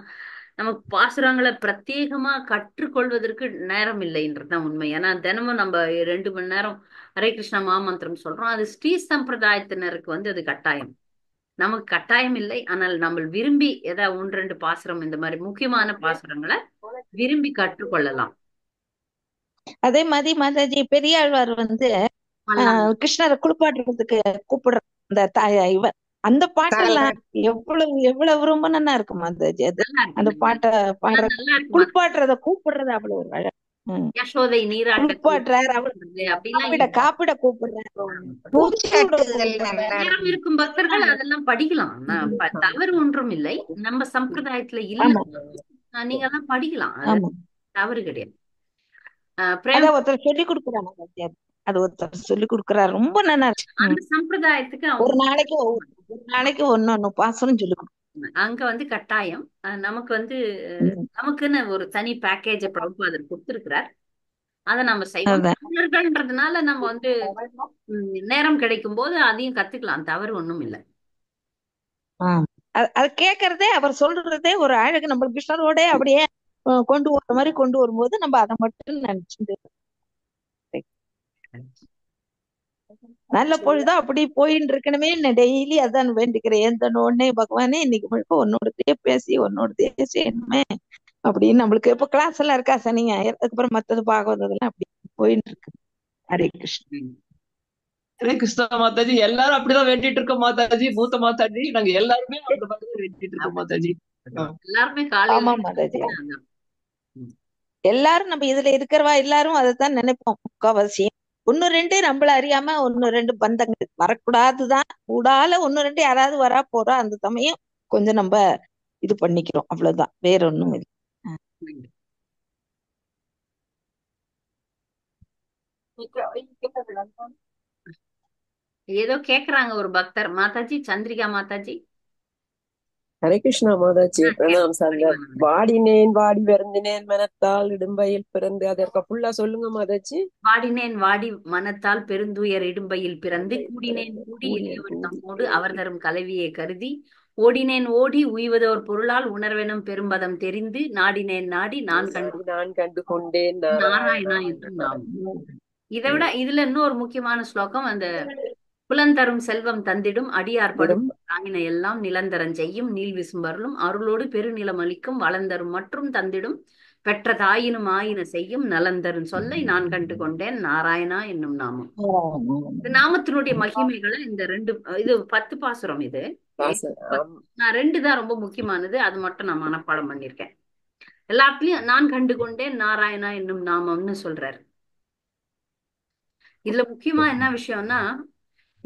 நமக்கு பாசுரங்களை பிரத்யேகமா கற்றுக்கொள்வதற்கு நேரம் இல்லைன்றதுதான் உண்மை. ஏன்னா தினமும் நம்ம 2 மணி நேரம் ஹரே கிருஷ்ணா மாமந்திரம் சொல்றோம். அது ஸ்ரீ சம்பிரதாயத்தினருக்கு அது கட்டாயம். நமக்கு கட்டாயம் இல்லை. ஆனால் நம்ம விரும்பி ஏதாவது 1-2 பாசுரம், இந்த மாதிரி முக்கியமான பாசுரங்களை விரும்பி கற்றுக்கொள்ளலாம். அதே மாதிரி மாதாஜி பெரியாழ்வார் கிருஷ்ணரை குளிப்பாட்டுறதுக்கு கூப்பிடுற அந்த இவர் அந்த பாட்டெல்லாம் எவ்வளவு ரொம்ப நல்லா இருக்கு மாதாஜி. அது அந்த பாட்டை பாடுற குளிப்பாட்டுறத கூப்பிடுறது அவ்வளவு ஒரு அழகு. யசோதை நீராட்ட குளிப்பாட்டுறாரு, அவர் காப்பிட கூப்பிடுறாரு. நேரம் இருக்கும் பக்தர்கள் அதெல்லாம் படிக்கலாம். தவறு ஒன்றும் இல்லை. நம்ம சம்பிரதாயத்துல இல்ல, நீங்க எல்லாம் படிக்கலாம். தவறு கிடையாது. ஒருத்தர் சொல்லி கொடுக்குறாங்க, அது ஒருத்தர் சொல்லி கொடுக்குறாரு, ரொம்ப நல்லா இருக்கு. அந்த சம்பிரதாயத்துக்கு ஒரு நாளைக்கு ஒன்னு பாசனம் சொல்லி கொடுக்குறாங்க. அங்க கட்டாயம் நமக்கு நமக்குன்னு ஒரு தனி பேக்கேஜ பிரபுபாதர் கொடுத்திருக்கிறார். அதை நம்ம செய்வோம்ன்றதுனால நம்ம நேரம் கிடைக்கும் போது அதையும் கத்துக்கலாம். தவறு ஒண்ணும் இல்லை. அது கேட்கறதே, அவர் சொல்றதே ஒரு அழகு. நம்ம கிருஷ்ணரோட அப்படியே கொண்டு வர மாதிரி கொண்டு வரும்போது நம்ம அதை மட்டும் நினைச்சுட்டு நல்ல பொழுதா அப்படி போயின்னு இருக்கணுமே. டெய்லி அதான் வேண்டிக்கிறேன், எந்த நோடனே பகவானே இன்னைக்கு முழுக்க உன்னோடதே பேசி உன்னோடதே செய்யணுமே அப்படின்னு. நம்மளுக்கு இப்ப கிளாஸ் எல்லாம் இருக்கா சனி ஞாயிறு, அதுக்கப்புறம் மத்தது பாகவதெல்லாம் அப்படி போயின்னு இருக்கு. ஹரே கிருஷ்ணன். ஹரே கிருஷ்ணா மாதாஜி. எல்லாரும் அப்படிதான் வேண்டிட்டு இருக்கோம் மாதாஜி. மூத்த மாதாஜி நாங்க எல்லாருமே அந்த மாதிரி வேண்டிட்டு இருக்கோம் மாதாஜி. எல்லாருமே ஆமா மாதாஜி. எல்லாரும் நம்ம இதுல இருக்கிறவா எல்லாரும் அதைத்தான் நினைப்போம் முக்காவாசியம். ஒன்னு ரெண்டு நம்மள அறியாம ஒன்னு ரெண்டு பந்தங்கள் வரக்கூடாதுதான், கூடால ஒன்னு ரெண்டு யாராவது வரா போறா, அந்த சமயம் கொஞ்சம் நம்ம இது பண்ணிக்கிறோம், அவ்வளவுதான், வேற ஒண்ணும் இல்லை. ஏதோ கேக்குறாங்க ஒரு பக்தர். மாதாஜி, சந்திரிகா மாதாஜி. ஹரே கிருஷ்ணா மாதாஜி, பிரணாம் சார். வாடினேன் வாடி வருந்தினேன் மனத்தால் இடும்பையில் பிறந்து, அதற்கு ஃபுல்லா சொல்லுங்க மாதாஜி. வாடினேன் வாடி மனத்தால் பெருந்துயர் இடும்பையில் பிறந்து, கூடினேன் கூடி இளையவர் தம்மோடு அவர் தரும் கலவியை கருதி, ஓடினேன் ஓடி உய்வதோர் பொருளால் உணர்வெனும் பெரும்பதம் தெரிந்து, நாடினேன் நாடி நான் கண்டு கொண்டேன் நாராயணா என்றும் நாம். இதை விட இதுல இன்னொரு முக்கியமான ஸ்லோகம், அந்த புலந்தரும் செல்வம் தந்திடும் அடியார் படும் தாங்கின எல்லாம் நிலந்தரம் செய்யும் நீள் விசும்பருளும் அருளோடு பெருநிலம் அளிக்கும் வளந்தரும் மற்றும் தந்திடும் பெற்ற தாயினும் ஆயின செய்யும் நலந்தரும் சொல்லை நான் கண்டு கொண்டேன் நாராயணா என்னும் நாமம். இந்த நாமத்தினுடைய மகிமைகளை இந்த ரெண்டு, இது 10 பாசுரம். இது நான் 2 தான் ரொம்ப முக்கியமானது, அது மட்டும் நான் மனப்பாடம் பண்ணிருக்கேன். எல்லாத்துலயும் நான் கண்டு கொண்டேன் நாராயணா என்னும் நாமம்னு சொல்றாரு. இதுல முக்கியமா என்ன விஷயம்னா,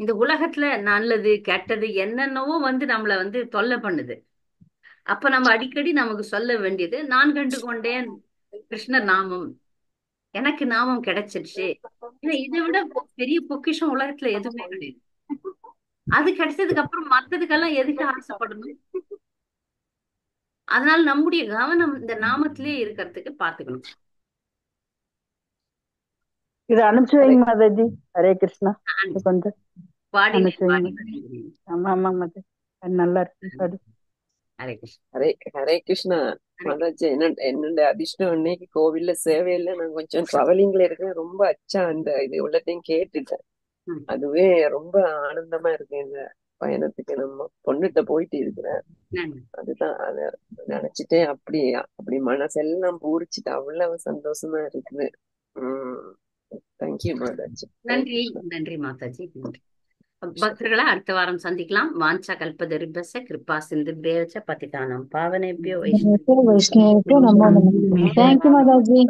இந்த உலகத்துல நல்லது கெட்டது என்னென்னவோ நம்மள தொல்லை பண்ணுது. அப்ப நம்ம அடிக்கடி நமக்கு சொல்ல வேண்டியது, நான் கண்டு கொண்டேன் கிருஷ்ணர் நாமம், எனக்கு நாமம் கிடைச்சிருச்சு. இதை விட பெரிய பொக்கிஷம் உலகத்துல எதுவுமே கிடையாது. அது கிடைச்சதுக்கு அப்புறம் மத்ததுக்கெல்லாம் எதுக்கு ஆசைப்படணும்? அதனால நம்முடைய கவனம் இந்த நாமத்திலே இருக்கிறதுக்கு பாத்துக்கணும். இது அனுப்பிச்சு வைங்க மாதாஜி. ஹரே கிருஷ்ணா. கொஞ்சம் ஆமா ஆமா மாதாஜி, நல்லா இருக்கு. ஹரே கிருஷ்ணா மாதாஜி. என்னோட அதிர்ஷ்டம் இன்னைக்கு கோவில்ல சேவையில நான் கொஞ்சம் டிராவலிங்ல இருக்கேன். ரொம்ப அச்சா அந்த இது உள்ளத்தையும் கேட்டுட்டேன். அதுவே ரொம்ப ஆனந்தமா இருக்கு. இந்த பயணத்துக்கு நம்ம பொண்ணுகிட்ட போயிட்டு இருக்கிறேன். அதுதான் அத நினைச்சிட்டே அப்படி மனசெல்லாம் பூரிச்சுட்டு அவ்வளவு சந்தோஷமா இருக்குது. தேங்க்யூ மாதாஜி. நன்றி நன்றி மாதாஜி. நன்றி பக்தர்களா. அடுத்த வாரம் சந்திக்கலாம். வாஞ்சா கல்பதரிபஸ கிருபா சிந்துபேச்ச பதிதானம் பாவனேபியோ வைஷ்ணவேபியோ நமோ நமः. Thank you Mataji.